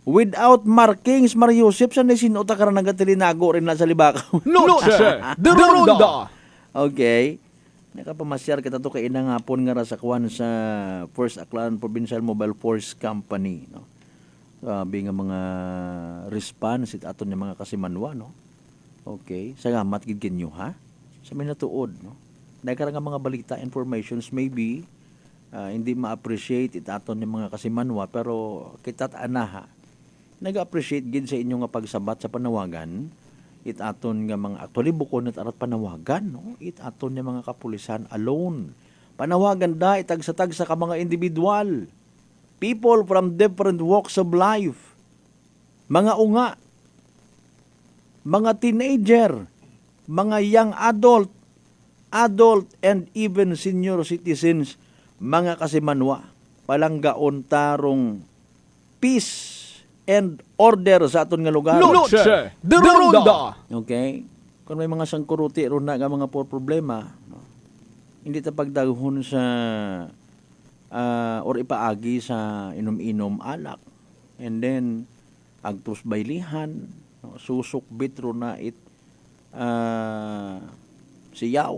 without markings, Mar Yusip, saan na sinuta ka na nagatilinago rin na sa libakaw? Noche de Ronda. Okay. Nakapamasyar kita to kay inang hapon nga sa kwan sa First Aklan Provincial Mobile Force Company, no. Sabi nga mga response it aton yung mga kasimanwa, no. Okay, salamat gid kinyo ha. Sa may natuod, no. Dahil nga mga balita informations maybe hindi ma-appreciate it aton yung mga kasimanwa, pero kita't anaha nag-appreciate gid sa inyo nga pagsabat sa panawagan it aton nga mga actually bukod at arat panawagan, no, it aton nga mga kapulisan alone panawagan da itagsa-tagsa ka mga individual, people from different walks of life, mga unga, mga teenager, mga young adult and even senior citizens, mga kasimanwa, palanggaon tarong peace and order sa aton nga lugar. Noche de Ronda. Okay? Kung may mga sangkuruti ron na nga mga problema, no, hindi ta pagdaghon sa or ipaagi sa inom-inom alak, and then agtos baylihan, no, susuk bitro na it siyaw,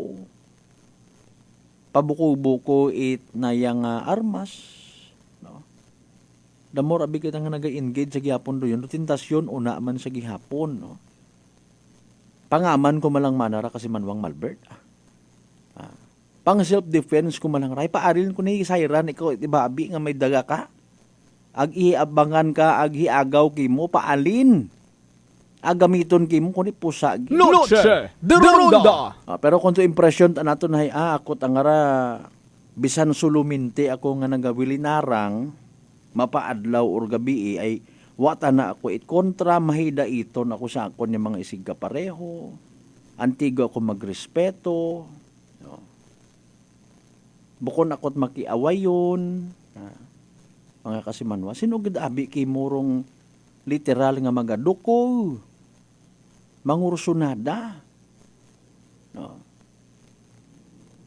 pabuko-buko it na yang armas, no. The more abi kita nga naga-engage sa gihapon do yun, tentasyon una man sa gihapon, no. Pangaman ko malang manara kasi manwang Malbert. Pang self-defense ko malang ray, paarilin ko ni sayran ikaw, diba abi nga may daga ka, ag iabangan ka, ag hiagaw kimo, paalin, agamiton kimo, kuni pusa. Noche de Ronda. Pero kung to impression, nato na akot ang ara, bisan suluminti ako nga nagawilinarang, mapaadlaw or gabi ay wata na ako it kontra mahida iton ako sa akon yung mga isig kapareho, antigo ako magrespeto, no. Bukon ako't makiawayon, mga kasimanwa, sinugid abi kay murong literal nga magaduko, mangursunada, no.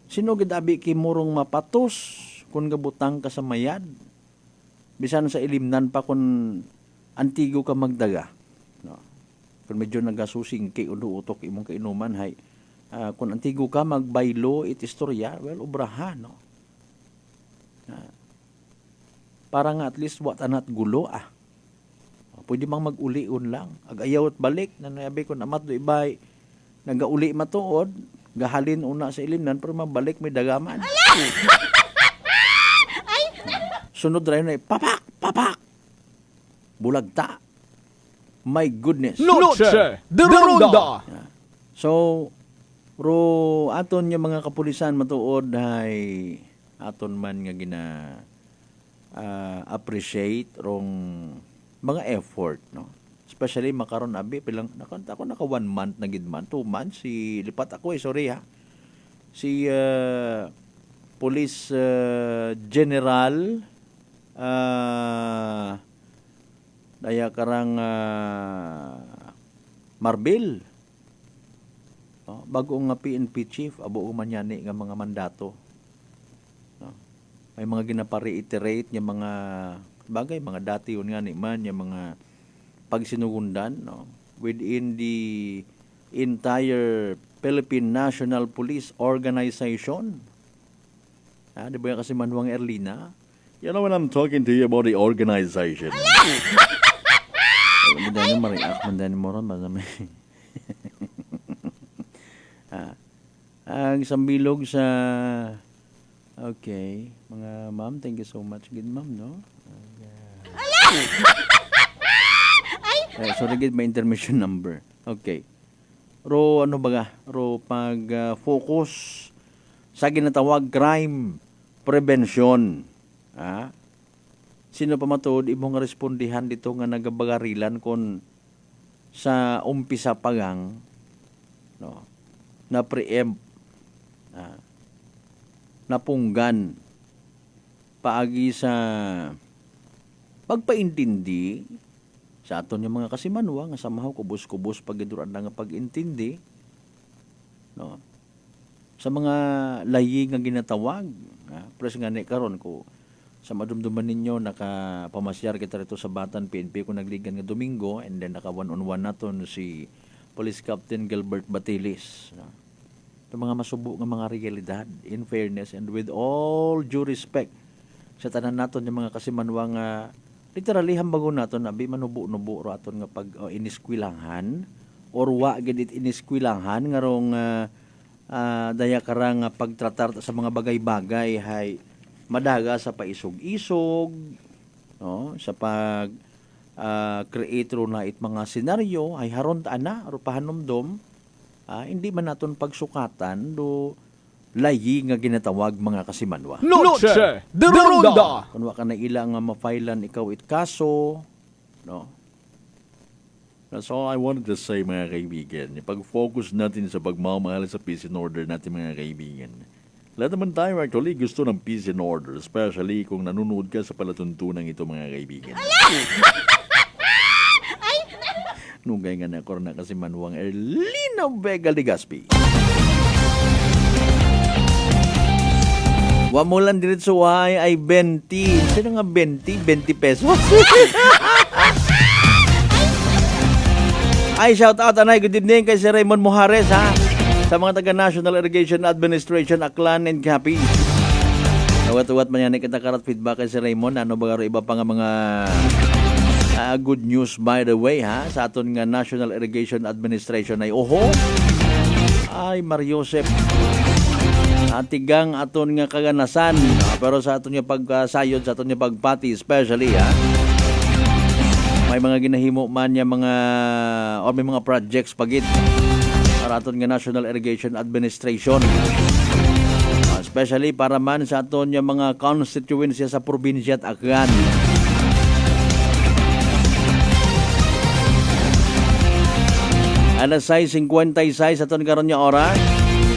Sinugid abi kay murong mapatos kung gabutang ka sa mayad, bisan sa ilimnan pa kung antigo ka magdaga, no. Kung medyo nagasusing kay utok imong kainuman hay, kung antigo ka magbaylo it istorya, well obrahan, no. para nga at least wat anat gulo pwede mang mag-ulion lang agayaw at balik na nabi ko namat do ibay nagauli matuod gahalin una sa ilimnan pero mabalik may dagaman sunod rin na papak bulagta my goodness Noche de Ronda. so ro aton yung mga kapulisan matuod ay aton man nga gina appreciate rong mga effort no especially makaron abi pilang ako naka 1 month na gid man 2 months si lipat ako sorry ha si Police General daya karang Marbil bago nga PNP chief abo umanyani nga mga mandato may mga ginapa-reiterate niya mga bagay mga dati yun nga ni man yung mga pagsinugundan within the entire Philippine National Police Organization di ba yan kasi Manuang Erlina you know when I'm talking to you about the organization Mandani mariak, mandani moron, madami. Ang sambilog sa okay, mga ma'am, thank you so much. Good ma'am, no? Sorry, gid may intermission number. Okay. Ro ano baga? Ro pag focus sa ginatawag crime prevention. Sino pa matuod imong respondihan dito nga nagabagarilan kon sa umpisa pagang no na preempt napunggan paagi sa pagpaintindi sa aton yung mga kasimanwa nga samahaw kubos-kubos pagiduran na nga pagintindi no sa mga layi nga ginatawag pres nga ni karon ko sa madumduman ninyo, nakapamasyar kita rito sa Batan PNP kung nagligan nga Domingo and then naka one-on-one naton si Police Captain Gilbert Batilis. Ito mga masubo nga mga realidad, in fairness and with all due respect sa tanan naton yung mga kasimanwa nga literally hambago naton abi manubo-nubo ro aton nga pag iniskwilangan or wa gid iniskwilangan nga rong daya karang pagtratar sa mga bagay-bagay hay madaga sa paisog-isog no sa pag create ro na it mga senaryo ay haron ta na ro pahanomdom hindi man naton pagsukatan do layi nga ginatawag mga kasimanwa Noche de Ronda. Kung wa ka na ila nga mafailan ikaw it kaso no. That's all I wanted to say mga kaibigan. Pag-focus natin sa pagmamahal sa peace and order natin mga kaibigan. Lahat naman tayo actually gusto ng peace and order, especially kung nanonood ka sa palatuntunan ito mga kaibigan. Nungay nga na korona kasi Manuang Erlina Vega Ligaspi. Wamulan diretso ay 20. Sino nga 20? 20 pesos? Ay, shout out anay, good evening kay si Raymond Mojares sa mga taga National Irrigation Administration, Aklan and Capi. Nawat-wat man yan kita karat feedback kay si Raymond. Ano ba iba pa nga mga good news by the way sa aton nga National Irrigation Administration ay ay Mariosep atigang aton nga kaganasan pero sa aton nga pagkasayod sa aton nga pagpati especially may mga ginahimo man ya mga or may mga projects pagit para aton nga National Irrigation Administration. Especially para man sa aton nga mga constituency sa probinsya at Aklan. Alas 6:56 aton karon nga oras.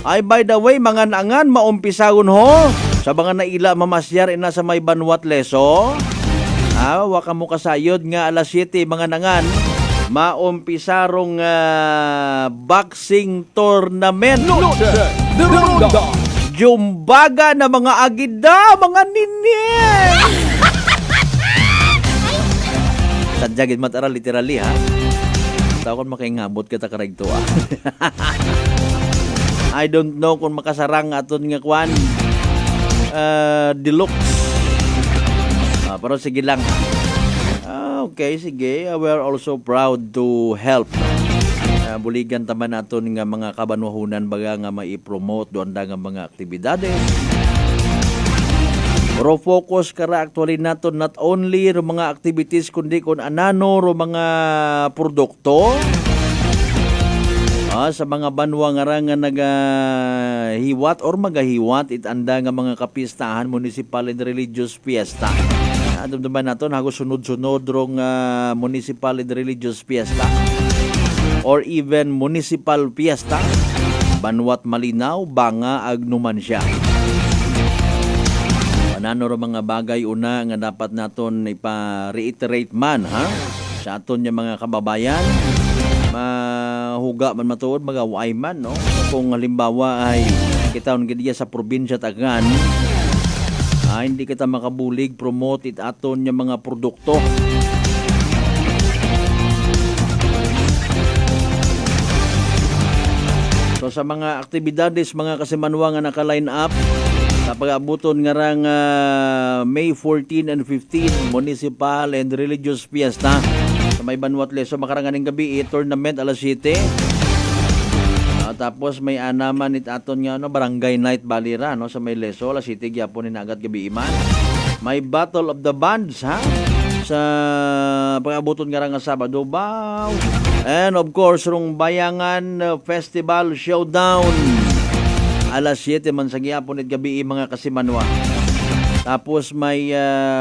Ay by the way, mga naangan maumpisagon ho sa mga naila mamasyar ina sa may Banwat Leso. Waka mo kasayod nga alas 7 mga nangan maumpisarong boxing tournament Jumbaga na mga agida, mga ninin. Sadyagin matara literally Takon makaingabot kita karagto I don't know kung makasarang aton nga kwan deluxe Pero sige lang. Okay, sige. We are also proud to help. Buligan taman naton nga mga kabanwahunan baga nga mai-promote doon nga mga aktibidades. Pero focus kara actually naton not only ro mga activities kundi kun anano ro mga produkto. Sa mga banwa nga ra nga nagahiwat or magahiwat itanda nga mga kapistahan, municipal and religious fiesta. Adamdaman naton hago sunod-sunod rong municipal and religious fiesta or even municipal fiesta. Banwat malinaw, banga agnuman siya. Anano ro mga bagay una nga dapat naton ipa-reiterate man sa aton nga mga kababayan. Mahuga man matuod magaway man no. Kung halimbawa ay kitaon gid sa probinsya Tagan, hindi kita makabulig promote it aton nga mga produkto. So sa mga aktibidades mga kasimanwa nga naka-line up sa pag-abuton nga rang May 14 and 15 municipal and religious fiesta sa may Banwat Leso makaranganing gabi tournament alas 7. Tapos may anaman it aton nga barangay night balira sa may Leso alas 7 gyapon ni agad gabi iman. May Battle of the Bands sa pag-abuton nga rang Sabado baw. And of course rong Bayangan Festival Showdown alas 7 man sa gyapon it gabi mga kasimanwa. Tapos may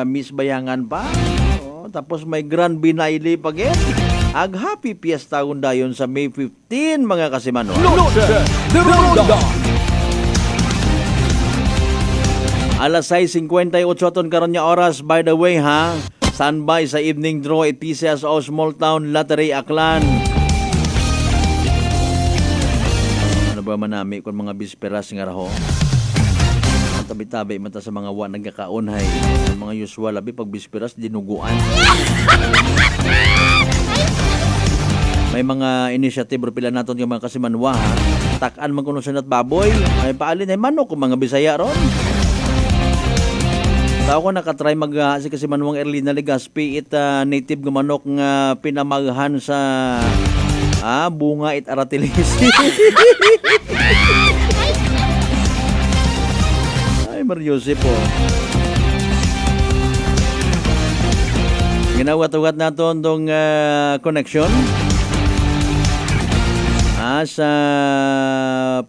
Miss Bayangan pa. Tapos may Grand Binaili pa gid. Ag happy fiesta dayon sa May 15 mga kasimanwa. Alas 6:58 ton karon nya oras. By the way standby sa evening draw at PCSO Small Town Lottery Aklan. Ano ba manami kung mga bisperas nga raho? Tabi-tabi mata sa mga nagkakaunhay. Ang mga usual abi pag bisperas dinuguan. May mga initiative pila naton yung mga kasimanwa takan man kuno sunat baboy ay paalin ay manok kung mga Bisaya ron. Sa ako nakatry si kasimanwang Erlina Legaspi it native nga manok nga pinamaghan sa bunga it aratilis. Ay Mariusip po. Ginawat-ugat naton tong connection sa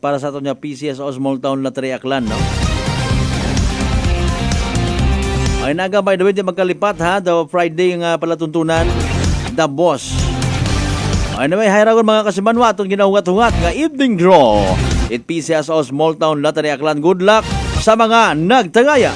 para sa aton nga PCSO Small Town Lottery Aklan no. Ay naga by the way di magkalipat the Friday nga palatuntunan The Boss. Ay naman hayragon mga kasimanwa atong ginahugat-hugat nga evening draw it PCSO Small Town Lottery Aklan. Good luck sa mga nagtagaya.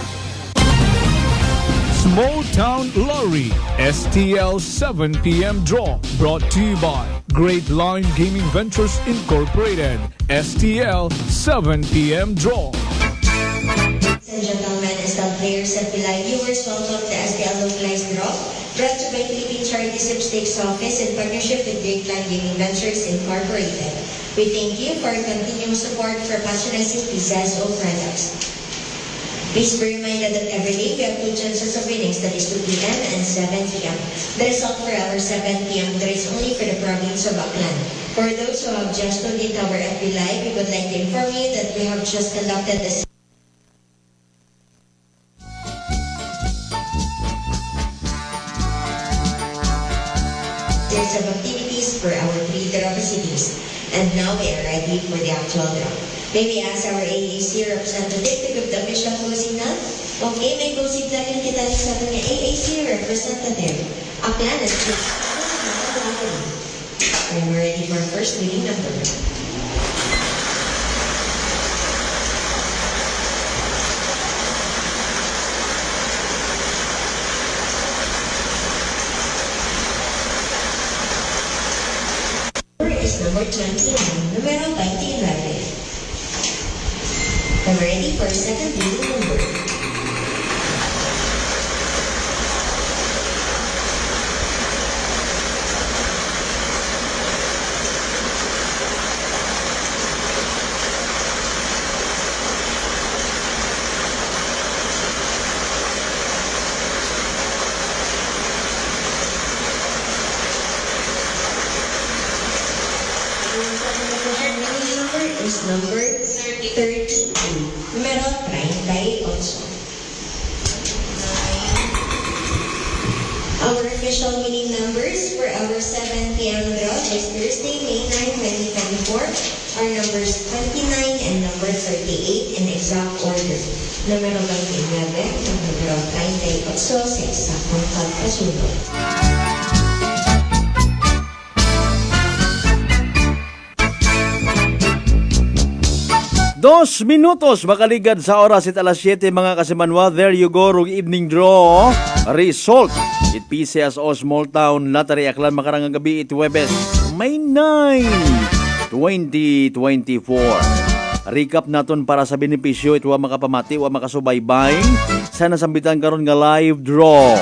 Small Town Lottery STL 7 p.m. draw brought to you by Great Line Gaming Ventures Incorporated. STL 7 p.m. draw. Ladies and gentlemen, esteemed players and live viewers, welcome to STL Localized Draw, brought to you by Philippine Charity Sweepstakes Office in partnership with Great Line Gaming Ventures Incorporated. We thank you for your continuous support for patronizing PCSO products. Please be reminded that every day we have two chances of winnings, that is 2 p.m. and 7 p.m. The result for our 7 p.m. there is only for the province of Aklan. For those who have just tuned in our FB Live, we would like to inform you that we have just conducted a series of activities for our 3 therapy cities. And now we are ready for the actual draw. May we ask our AAC representative to give the official closing now? Okay, may closing natin kita sa ating AAC representative. Aklan at I'm ready for first winning number. Number is number 29, numero 29. I'm ready for second winning number. is number 32. Numero 38. Our official winning numbers for our 7 p.m. draw this Thursday, May 9, 2024 are numbers 29 and number 38 in exact order. Numero 29 at numero 38 sa eksaktong pagkasunod. Dos minutos makaligad sa oras at alas 7 mga kasimanwa. There you go, rong evening draw. Result. It PCS o Small Town Lottery Aklan makarang gabi Webes, May 9, 2024. Recap naton para sa benepisyo ito makapamati o makasubaybay sa nasambitan karon nga live draw.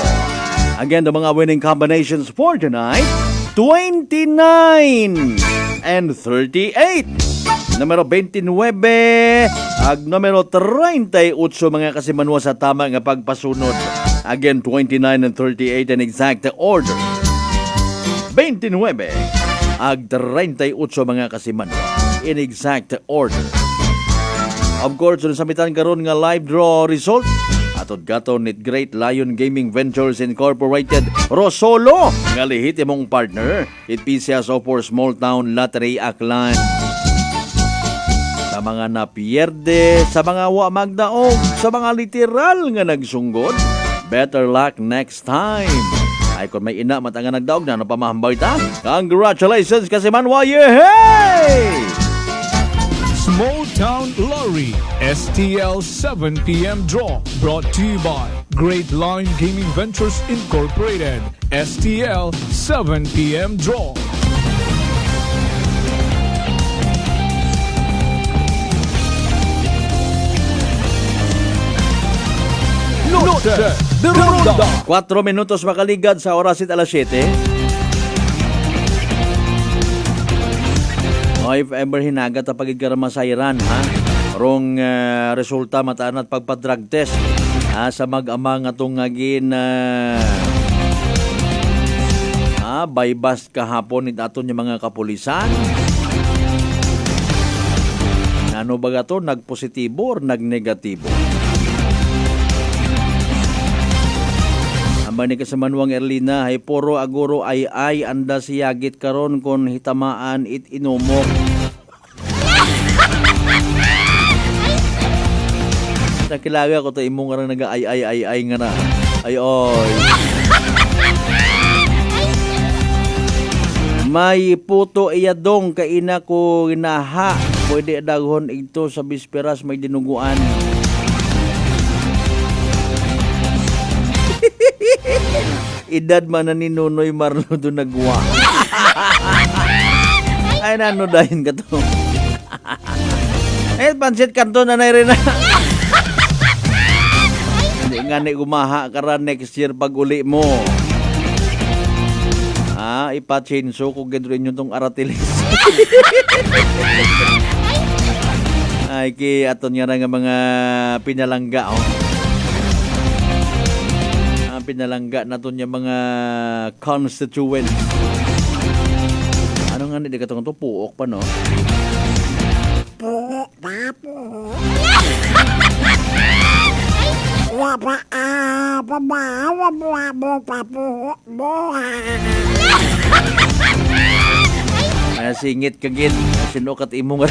Again, the mga winning combinations for tonight, 29 and 38. Numero 29 ag numero 38 mga kasimanwa sa tama nga pagpasunod. Again, 29 and 38 in exact order. 29 ag 38 mga kasimanwa in exact order. Of course, sambitan karon nga live draw result atod gaton ni Great Lion Gaming Ventures Incorporated Rosolo nga lehitimong partner it PCSO for Small Town Lottery Aklan. Sa mga napierde, sa mga wa magdaog, sa mga literal nga nagsunggod, better luck next time. Ay kung may ina matanga nagdaog na pamahambay ta, congratulations kasi manwa, yehey! Small Town Lottery STL 7 p.m. draw brought to you by Great Lion Gaming Ventures Incorporated. STL 7 p.m. draw. Noche de Ronda. 4 minutos makaligad sa oras at alas 7. O if ever hinagat ang pagigaramasayran, ha? Rong resulta mataan at pagpa-drug test sa mag-amang atong ngagin bypass kahapon ni aton yung mga kapulisan. Ano ba gato? Nagpositibo or nagnegatibo? Amba ni kasamanwang Erlina ay puro aguro ay anda siyagit karon kon hitamaan it inumok. Nakilaga ko to imong nga naga ay nga na. Ay oy. May puto iyadong kaina ko ginaha. Pwede daghon ito sa bisperas may dinuguan. Edad man na ni Nunoy Marlo doon nagwa. Ay, nano dahin ka to. Eh, pansit kanto na rin na. Hindi nga ni gumaha ka ra next year pag uli mo. Ipa-chinso kung gano'n rin yung tong aratilis. Ay, aton nga nga mga pinalangga, pinalangga naton yung mga constituents. Ano nga hindi ka to puok pa, no? Puok ba po? Wapa singit kagit sinukat imo nga.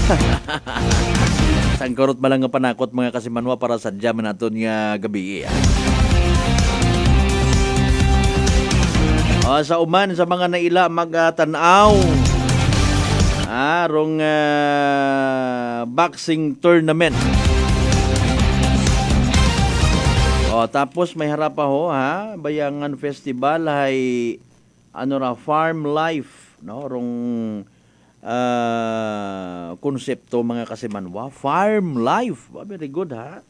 Sangkarot malang nga panakot mga kasimanwa para sa jam naton nga gabi. Sa uman sa mga naila magtanaw rong boxing tournament. Tapos may harap pa Bayangan Festival ay Farm Life, no? Rong konsepto mga kasimanwa. Farm Life. Very good, ha?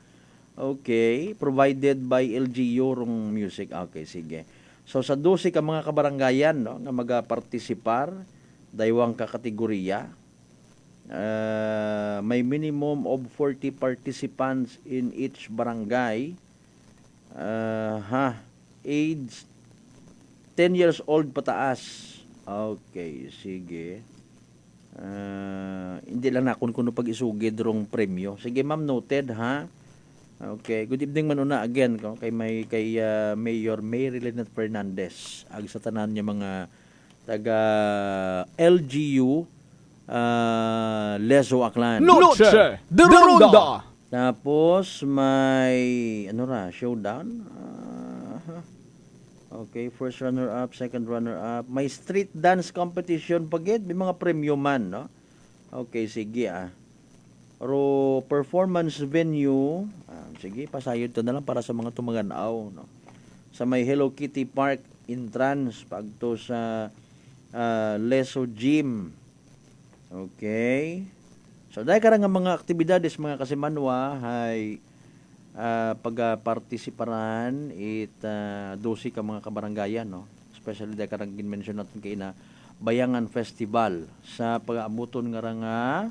Okay. Provided by LGU rong music. Okay, sige. So sa 12 ka mga kabaranggayan, no, nga magapartisipar daywang ka kategorya. May minimum of 40 participants in each barangay. Age 10 years old pataas. Okay, sige. Hindi lang nakon kuno pag isugid rong premyo. Sige ma'am, noted ha. Okay, good evening man una again kay Mayor Marilyn Fernandez ag sa tanan niya mga taga LGU Leso Aklan. Noche de Ronda. Tapos may showdown. Okay, first runner-up, second runner-up. May street dance competition pagid, may mga premyo man, no? Okay, sige Ro performance venue, sige, pasayod to na lang para sa mga tumaganaw, no? Sa may Hello Kitty Park entrance pagto sa Leso Gym. Okay. So dahil karang nga mga aktibidades mga kasimanwa hay pagpartisiparan dosi ka mga kabarangayan, no? Especially dahil karang ginmention natin kay na Bayangan Festival sa pag-aabuton nga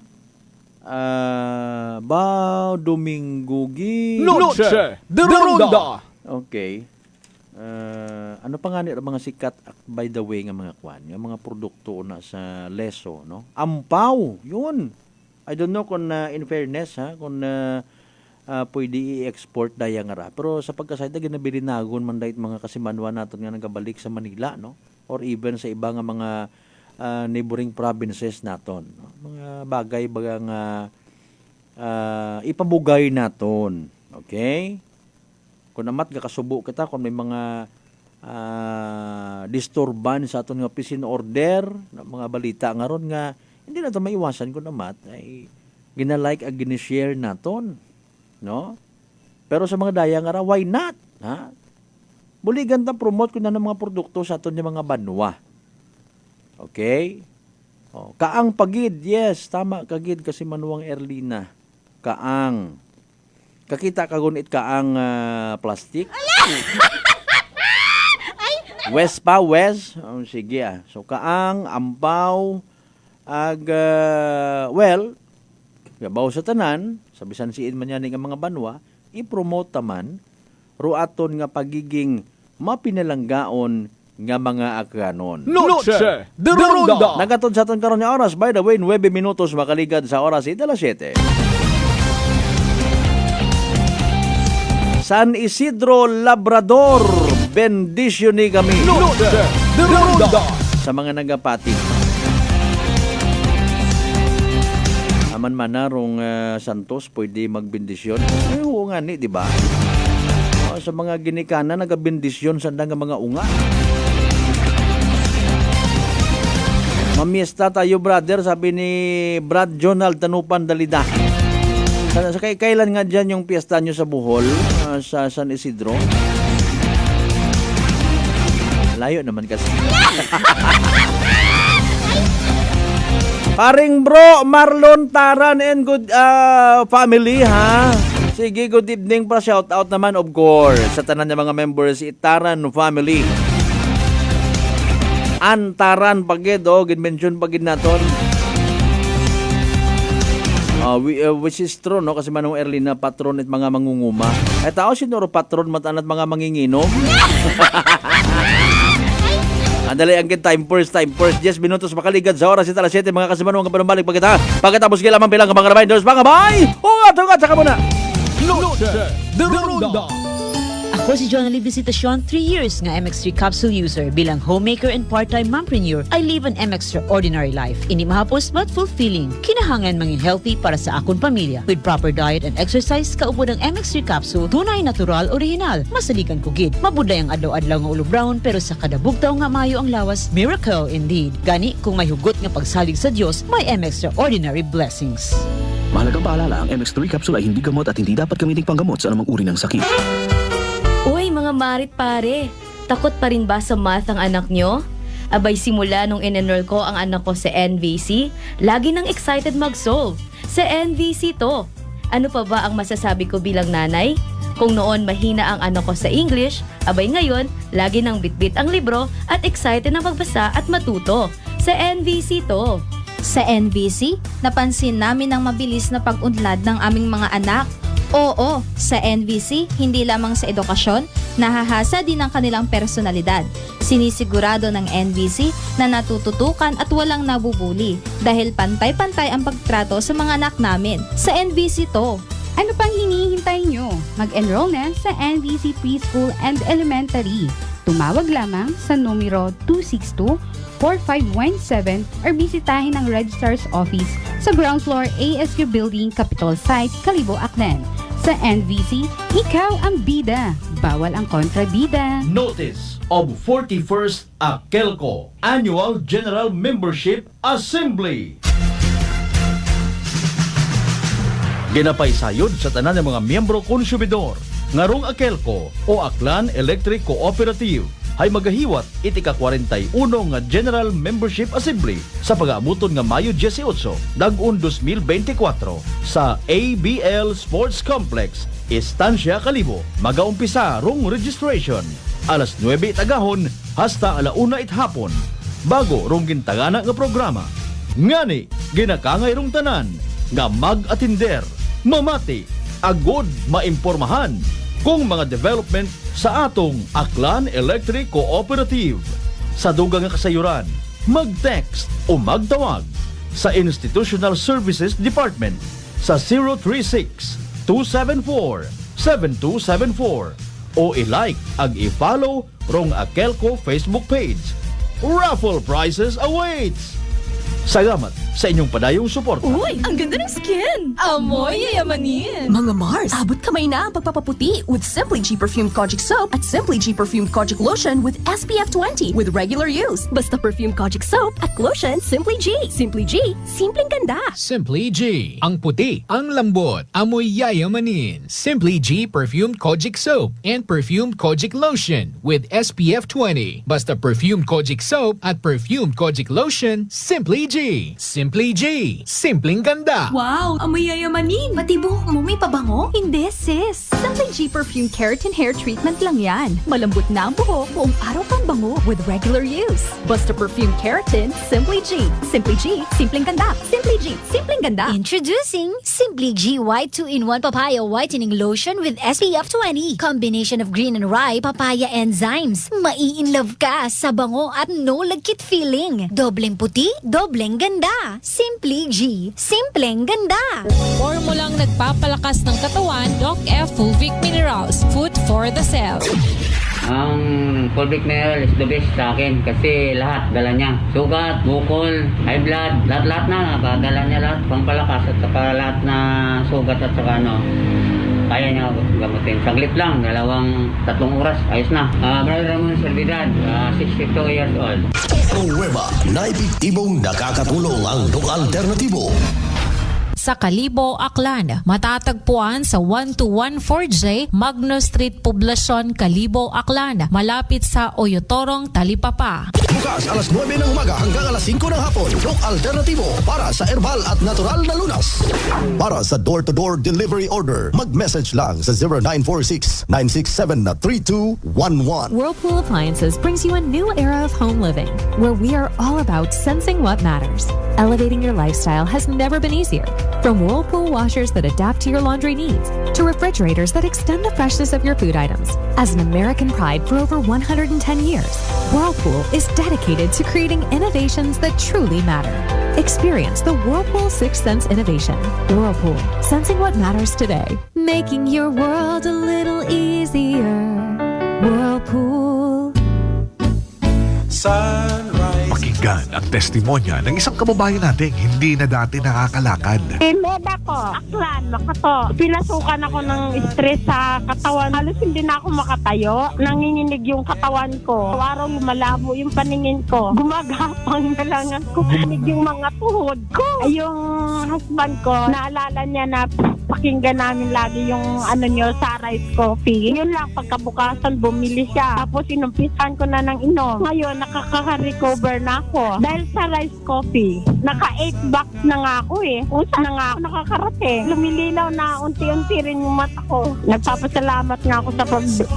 Bao Domingo Noche de Ronda. Okay. Ano pa nga ni mga sikat by the way nga mga kwan, nga mga produkto na sa Leso, no? Ampaw, yun. I don't know kung in fairness kung pwede i-export daya nga ra. Pero sa pagkasayda ginabilinagon man dahit mga kasimanwa naton nga nagabalik sa Manila, no? Or even sa iba nga mga neighboring provinces naton, no? Mga bagay bagang ipabugay naton. Okay? Kung amat kakasubo kita kung may mga disturban sa aton nga pisin order, mga balita nga ron nga hindi na ito maiwasan kung amat ay ginalike ag ginishare naton, no? Pero sa mga daya nga ra, why not? Ha? Buligan ta promote ko na ng mga produkto sa aton yung mga banwa. Okay? Kaang pagid, yes, tama kagid kasi manuwang Erlina. Kaang. Kakita kagunit kaang plastic. West pa, West. Sige So kaang, ampaw, gabaw sa tanan, sabisan siin man yan ng mga banwa, i-promote taman, ruaton nga pagiging mapinalanggaon nga mga akranon. Noche de Ronda. Nagatod sa aton karon nga oras, by the way, 9 minutos makaligad sa oras 7:00. San Isidro, Labrador, bendisyon ni kami. Noche de Ronda. Sa mga nagapati. Aman manarong Santos pwede magbendisyon. Oo nga ni, di ba? Sa mga ginikana nagabendisyon sa nga mga unga. Mamiesta tayo brother, sabi ni Brad Jonald Tanupan Dalida. Sa kailan nga dyan yung piyesta nyo sa Bohol, sa San Isidro? Layo naman kasi. Paring bro, Marlon Taran and good family, ha? Sige, good evening pa. Shout out naman, of course, sa tanan ng mga members si Taran family. Antaran pagid, gin-mention pagid naton. Which is true, no? Kasi manong Erlina, patron at mga mangunguma. Ay tao, sinuro patron matanat mga manginginom? Andali ang time first. 10 minutos makaligad sa oras 7:00 mga kasimanong ang panumbalik pagkatapos kailangan bilang mga reminders mga bay! Ungat, saka muna! Noche de Ronda. Ako si Jonalie Visitacion, 3 years nga MX3 capsule user. Bilang homemaker and part-time mompreneur, I live an extraordinary life. Ini mahapos but fulfilling. Kinahangan mangin healthy para sa akong pamilya. With proper diet and exercise, kaupo ng MX3 capsule, tunay, natural, original. Masaligan ko gid. Mabuday ang adlaw-adlaw nga ulo brown, pero sa kada bugtaw nga mayo ang lawas, miracle indeed. Gani, kung may hugot nga pagsalig sa Dios, may extraordinary blessings. Mahalagang paalala, ang MX3 capsule ay hindi gamot at hindi dapat gamitin panggamot sa anumang uri ng sakit. Uy, mga marit pare, takot pa rin ba sa math ang anak nyo? Abay simula nung in-enroll ko ang anak ko sa NVC, lagi nang excited mag-solve. Sa NVC to. Ano pa ba ang masasabi ko bilang nanay? Kung noon mahina ang anak ko sa English, abay ngayon, lagi nang bitbit ang libro at excited na magbasa at matuto. Sa NVC to. Sa NVC, napansin namin ang mabilis na pag-unlad ng aming mga anak. Oo, sa NVC, hindi lamang sa edukasyon, Nahahasa din ang kanilang personalidad. Sinisigurado ng NVC na natututukan at walang nabubuli dahil pantay-pantay ang pagtrato sa mga anak namin. Sa NVC to. Ano pang hinihintay nyo? Mag-enroll na sa NVC Preschool and Elementary. Tumawag lamang sa numero 262-4517 or bisitahin ang Registrar's Office sa ground floor ASU Building, Capitol Site, Kalibo, Aklan. Sa NVC, ikaw ang bida. Bawal ang kontrabida. Notice of 41st AKELCO Annual General Membership Assembly. Ginapay sayod sa tanan ng mga miyembro konsumidor ngarong AKELCO o Aklan Electric Cooperative ay magahiwat iti ka-41 nga General Membership Assembly sa pag-aamuton nga Mayo 18, dag-un 2024 sa ABL Sports Complex, Estancia, Kalibo. Magaumpisa rong registration alas 9 tagahon hasta alauna hapon. Bago rong gintagana nga programa. Ngani, ginakangay rong tanan nga mag-atinder, mamati, agod maimpormahan kung mga development sa atong Aklan Electric Cooperative. Sa dugang nga kasayuran, mag-text o magtawag sa Institutional Services Department sa 036-274-7274 o i-like ag i-follow rong AKELCO Facebook page. Raffle prizes awaits! Salamat sa inyong padayong suporta. Uy, ang ganda ng skin! Amoy yayamanin! Mga Mars, abot kamay na ang pagpapaputi with Simply G Perfumed Kojic Soap at Simply G Perfumed Kojic Lotion with SPF 20 with regular use. Basta Perfumed Kojic Soap at Lotion, Simply G. Simply G, simpleng ganda. Simply G. Ang puti, ang lambot, amoy yayamanin. Simply G Perfumed Kojic Soap and Perfumed Kojic Lotion with SPF 20. Basta Perfumed Kojic Soap at Perfumed Kojic Lotion, Simply G. Simply G. Simpleng ganda. Wow, amoy yayamanin. Pati buhok mo may pabango? Hindi, sis. Simply G Perfume Keratin Hair Treatment lang yan. Malambot na ang buhok, buong araw kang bango with regular use. Basta Perfume Keratin, Simply G. Simply G, simpleng ganda. Simply G, simpleng ganda. Introducing Simply G White 2-in-1 Papaya Whitening Lotion with SPF 20. Combination of green and rye papaya enzymes. Mai-in-love ka sa bango at no lagkit feeling. Dobleng puti, dobleng ganda. Simply G, simpleng ganda. Formulang nagpapalakas ng katawan, Doc F Fulvic Minerals, food for the cells. Ang Fulvic Mineral is the best sa akin kasi lahat dala niya. Sugat, bukol, high blood, lahat na nakadala niya lahat. Pangpalakas at saka lahat na sugat at saka kaya niya gamutin. Saglit lang, 2-3 oras, ayos na. Brother Ramon Servidad, 62 years old. Pruweba na epektibong nakakatulong ang Doc Alternativo. Sa Kalibo, Aklan, matatagpuan sa 1214J Magno Street, Poblacion, Kalibo, Aklan, malapit sa Oyotorong, Talipapa. Bukas alas 9 ng umaga hanggang alas 5 ng hapon. Doc Alternativo para sa herbal at natural na lunas. Para sa door-to-door delivery order, mag-message lang sa 0946-967-3211. Whirlpool Appliances brings you a new era of home living, where we are all about sensing what matters. Elevating your lifestyle has never been easier. From Whirlpool washers that adapt to your laundry needs, to refrigerators that extend the freshness of your food items. As an American pride for over 110 years, Whirlpool is dedicated to creating innovations that truly matter. Experience the Whirlpool 6th Sense innovation. Whirlpool, sensing what matters today. Making your world a little easier. Whirlpool. Pakinggan ang testimonya ng isang kababayan nating hindi na dati nakakalakad. Meda ko, Aklan, Makato. Pinasukan ako ng stress sa katawan. Halos hindi na ako makatayo. Nanginginig yung katawan ko. Araw lumalabo yung paningin ko. Gumagapang na lang ako. Ginig yung mga tuhod ko. Yung husband ko, naalala niya na pakinggan namin lagi yung Sunrise Coffee. Yun lang, pagkabukasan bumili siya. Tapos inumpisan ko na ng inom. Ngayon, nakaka-recover na ako. Dahil sa rice coffee, naka 8 bucks na nga ako eh. Usa na nga ako nakakarating. Lumilinaw na unti-unti rin yung mata ko. Nagpapasalamat nga ako sa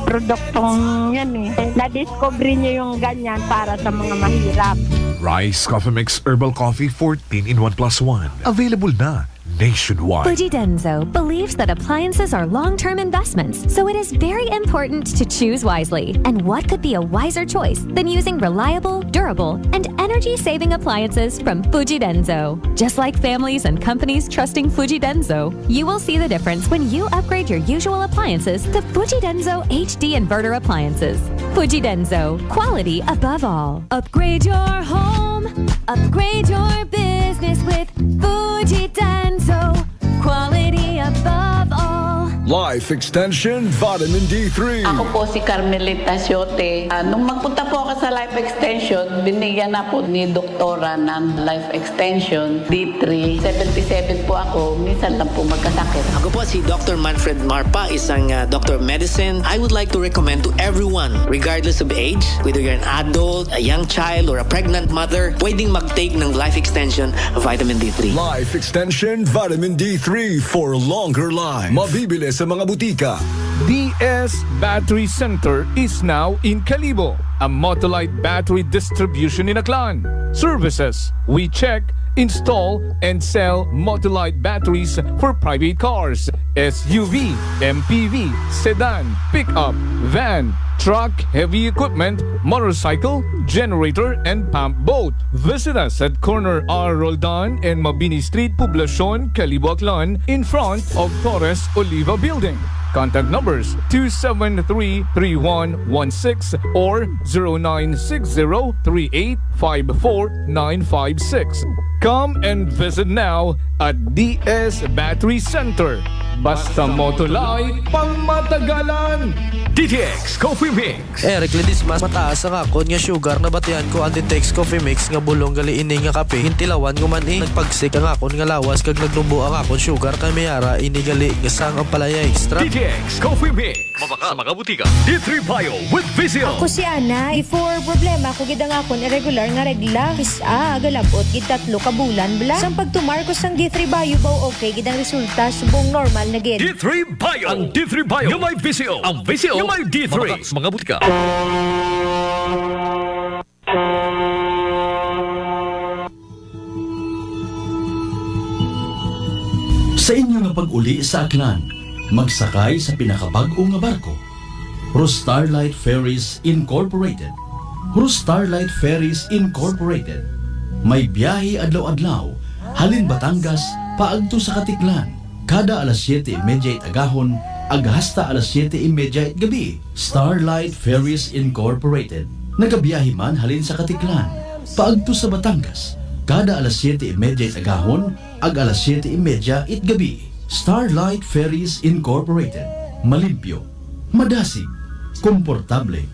produktong yan eh. Na-discover niyo yung ganyan para sa mga mahirap. Rice Coffee Mix Herbal Coffee 14 in 1+1. Available na nationwide. Fuji Denso believes that appliances are long-term investments, so it is very important to choose wisely. And what could be a wiser choice than using reliable, durable, and energy-saving appliances from Fuji Denso? Just like families and companies trusting Fuji Denso, you will see the difference when you upgrade your usual appliances to Fuji Denso HD inverter appliances. Fuji Denso, quality above all. Upgrade your home, upgrade your business with Fuji Denso, quality above all. Life Extension Vitamin D3. Ako po si Carmelita Siote. Nung magpunta po ako sa Life Extension, binigyan na po ni doktora ng Life Extension D3. 77 po ako, minsan lang po magkasakit. Ako po si Dr. Manfred Marpa, isang Doctor of Medicine. I would like to recommend to everyone, regardless of age, whether you're an adult, a young child, or a pregnant mother, pwedeng mag-take ng Life Extension Vitamin D3. Life Extension Vitamin D3 for longer life. Mabibili sa mga butika. DS Battery Center is now in Calibo, a Motolite battery distribution in Aklan. Services: we check, install, and sell Motolite batteries for private cars, SUV, MPV, sedan, pickup, van, truck, heavy equipment, motorcycle, generator, and pump boat. Visit us at corner R. Roldan and Mabini Street, Poblacion, Calibo, Aklan, in front of Torres Oliva Building. Contact numbers 273-3116 or 0960-3854-956. Come and visit now at DS Battery Center. Basta Motolite, pangmatagalan! DTX Coffee Mix. Eric Ledismas, mataas ang akon nga sugar na batian ko ang DTX Coffee Mix nga bulong gali ini nga kape. Hintilawan ko man nagpagsik ang akon nga lawas kag nagdumbo ang akon sugar kay mayara ini gali nga sang ang palaya extra. DTX Coffee Mix. Mabaka sa mga butika. D3 Bio with Vizio. Ako si Ana, before problema ko gid ang akon irregular nga regla. Kisa galabot gid 3 ka bulan bla. Sang pagtumar ko sang D3 Bio baw okay gid ang resulta subong normal na gid. D3 Bio. Ang D3 Bio yung may Vizio. Ang Vizio yung may D3. Mabaka sa mga butika. Sa inyo nga pag-uli sa Aklan, magsakay sa pinakabag-o nga barko. Starlight Ferries Incorporated. Starlight Ferries Incorporated. May biyahe adlaw-adlaw, halin Batangas, paagto sa Katiklan. Kada alas 7:30 agahon, aghasta alas 7:30 gabi. Starlight Ferries Incorporated. Nagabiyahe man halin sa Katiklan, paagto sa Batangas. Kada alas 7:30 agahon, ag alas 7:30 gabi. Starlight Ferries Incorporated. Malimpyo, madasig, komportable.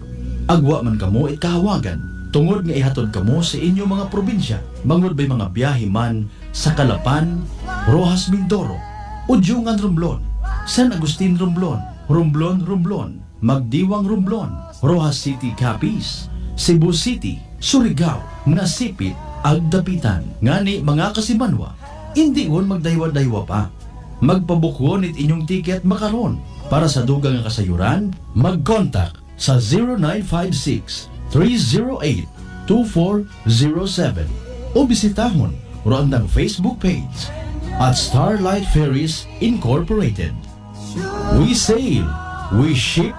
Agwa man kamo kahawagan, tungod nga ihatod kamo sa inyo mga probinsya. Mangod bay mga biyahe man sa Calapan, Rojas Mindoro, Udyungan Romblon, San Agustin Romblon, Romblon, Magdiwang Romblon, Rojas City Capiz, Cebu City, Surigao, Nasipit, Agdapitan. Ngani mga kasimanwa, hindi won magdaywa-daywa pa. Magpabukwon it inyong tiket makaron. Para sa dugang nga kasayuran, mag-contact sa 0956-308-2407 o bisitahon ang Facebook page at Starlight Ferries Incorporated. We sail, we ship,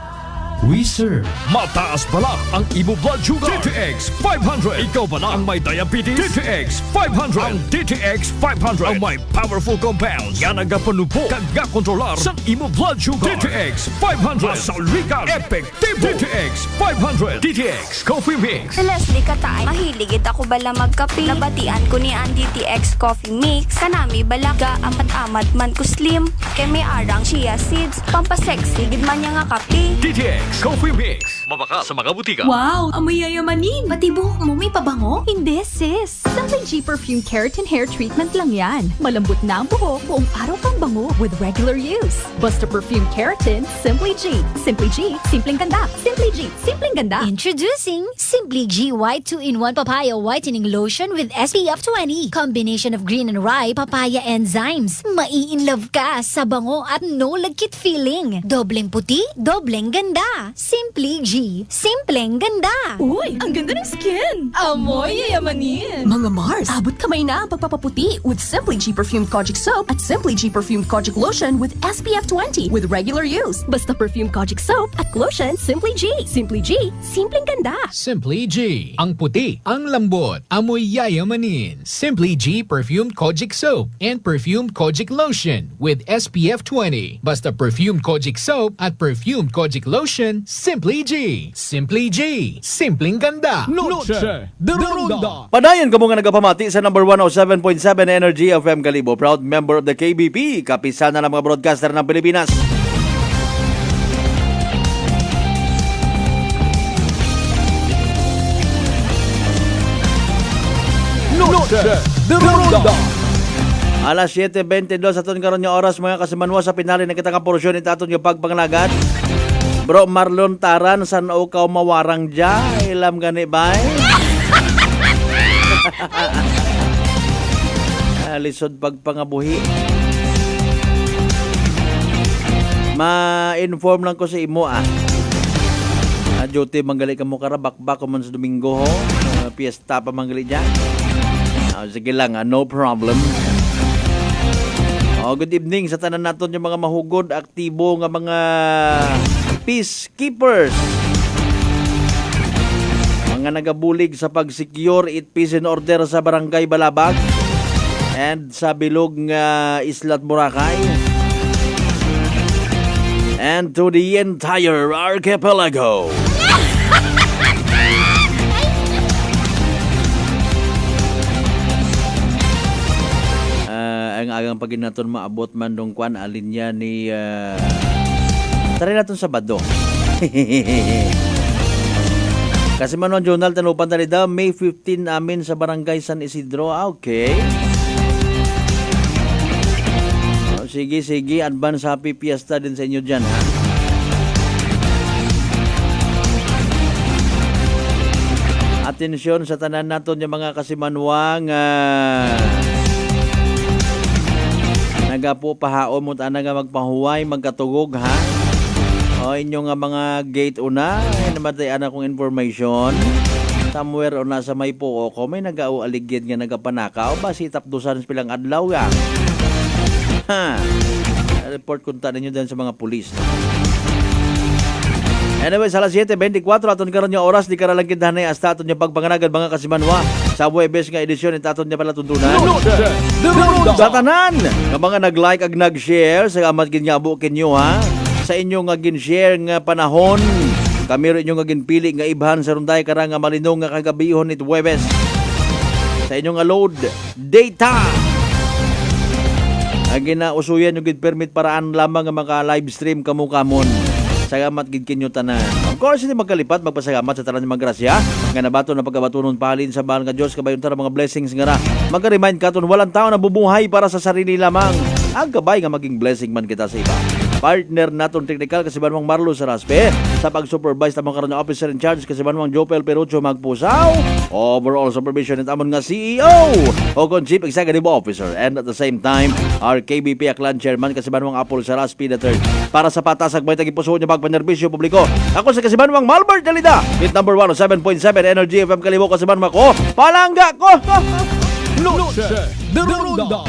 we serve. Mataas bala ang imo blood sugar. DTX 500. Ikaw bala ang may diabetes? DTX 500. Ang DTX 500 ang may powerful compounds nga nagapanupo kag kontrolar sa imo blood sugar. DTX 500. Asalikan epektibo. DTX 500. DTX Coffee Mix. Leslie Katay, mahiligit ako bala magkape. Nabatian ko ni ang DTX Coffee Mix. Kanami bala ga amat-amat man ko slim. Kay may arang chia seeds. Pampasexy gid man niya nga kape. DTX Coffee Mix. Mabaka sa mga butika. Wow! Amoy yayamanin! Pati buhok mo may pabango? Hindi, sis. Simply G Perfume Keratin Hair Treatment lang yan. Malambot na ang buhok, buong araw kang bango with regular use. Basta Perfume Keratin, Simply G. Simply G, simpleng ganda. Simply G, simpleng ganda. Introducing Simply G White 2-in-1 Papaya Whitening Lotion with SPF 20. Combination of green and rye papaya enzymes. Mai-in-love ka sa bango at no lagkit feeling. Dobleng puti, dobleng ganda. Simply G. Simpleng ganda. Uy, ang ganda ng skin! Amoy yayamanin. Mga Mars, abot kamay na ang pagpapaputi with Simply G Perfumed Kojic Soap at Simply G Perfumed Kojic Lotion with SPF 20 with regular use. Basta Perfumed Kojic Soap at Lotion, Simply G. Simply G, simpleng ganda. Simply G. Ang puti, ang lambot, amoy yayamanin. Simply G Perfumed Kojic Soap and Perfumed Kojic Lotion with SPF 20. Basta Perfumed Kojic Soap at Perfumed Kojic Lotion, Simply G. Simply G. Simpleng ganda. Noche de Ronda. Padayon ka mo nga nagapamati sa number 107.7 Energy FM Kalibo. Proud member of the KBP, kapisana ng mga broadcaster ng Pilipinas. Noche de Ronda. Alas 7:22 aton karon nga oras mga kasimanwa sa pinali na kita nga porsyon ita aton nga pagpanglagat. Bro Marlon Taran san o ka mawarang dia ilam gani bay. Lisod pagpangabuhi. Ma-inform lang ko sa imo duty manggali ka mo karabak-bak man sa Domingo ho. Piyesta pa manggali dyan. Sige lang no problem. Good evening sa tanan naton yung mga mahugod, aktibo nga mga peacekeepers. Mga nagabulig sa pag-secure it peace and order sa Barangay Balabag and sa bilog nga Islat Boracay. And to the entire archipelago. Ang agang paginaton maabot man dong kwan alinya ni tara naton Sabado. Kasi manon journal tanupan tali daw May 15 amin sa Barangay San Isidro. Okay. Sige, advance happy fiesta din sa inyo dyan ha. Atensyon sa tanan naton yung mga kasimanwang nagapo pahaon mo ta nga magpahuway magkatugog ha. O inyo nga mga gate una namatay anak kong information somewhere o nasa may po ko may nagaualigid nga nagapanakaw basi tapdusan pilang adlaw ya. Report kunta ninyo din sa mga pulis. Anyway, sa alas 7:24 aton karon nga oras di karalangkidhan na hasta aton nga pagpanganagan mga kasimanwa sa Huwebes nga edisyon ita aton nga pala tundunan. Sa tanan nga mga nag-like ag nag-share sa amat gid nga abo kinyo ha sa inyo nga gin-share nga panahon kami ro inyo nga ginpili nga ibhan sa runday karang nga malinong nga kagabihon it Huwebes sa inyo nga load data. Ang ginausuyan yung gid permit paraan lamang nga mga live stream kamukamon. Salamat gid kinyo tanan. Of course, hindi magkalipat magpasalamat sa tanan mga grasya nga nabato na pagkabatunon palin sa bahal nga Dios kabayon ta mga blessings nga ra. Magka-remind katon walang tao na bubuhay para sa sarili lamang. Ang gabay nga maging blessing man kita sa iba. Partner naton technical kasi banwang Marlo Saraspe sa pag-supervise tamang karon nga officer in charge kasi banwang Jopel Perucho Magpusaw. Overall supervision at amon nga CEO o Chief Executive Officer and at the same time our KBP Aklan Chairman kasi banwang Apple Saraspe III para sa patasag may tagipuso niya pagpanerbisyo publiko. Ako sa kasi banwang Malbert Dalida hit number 107.7 Energy FM Kalibo kasi banwang ko palangga ko. Noche de Ronda.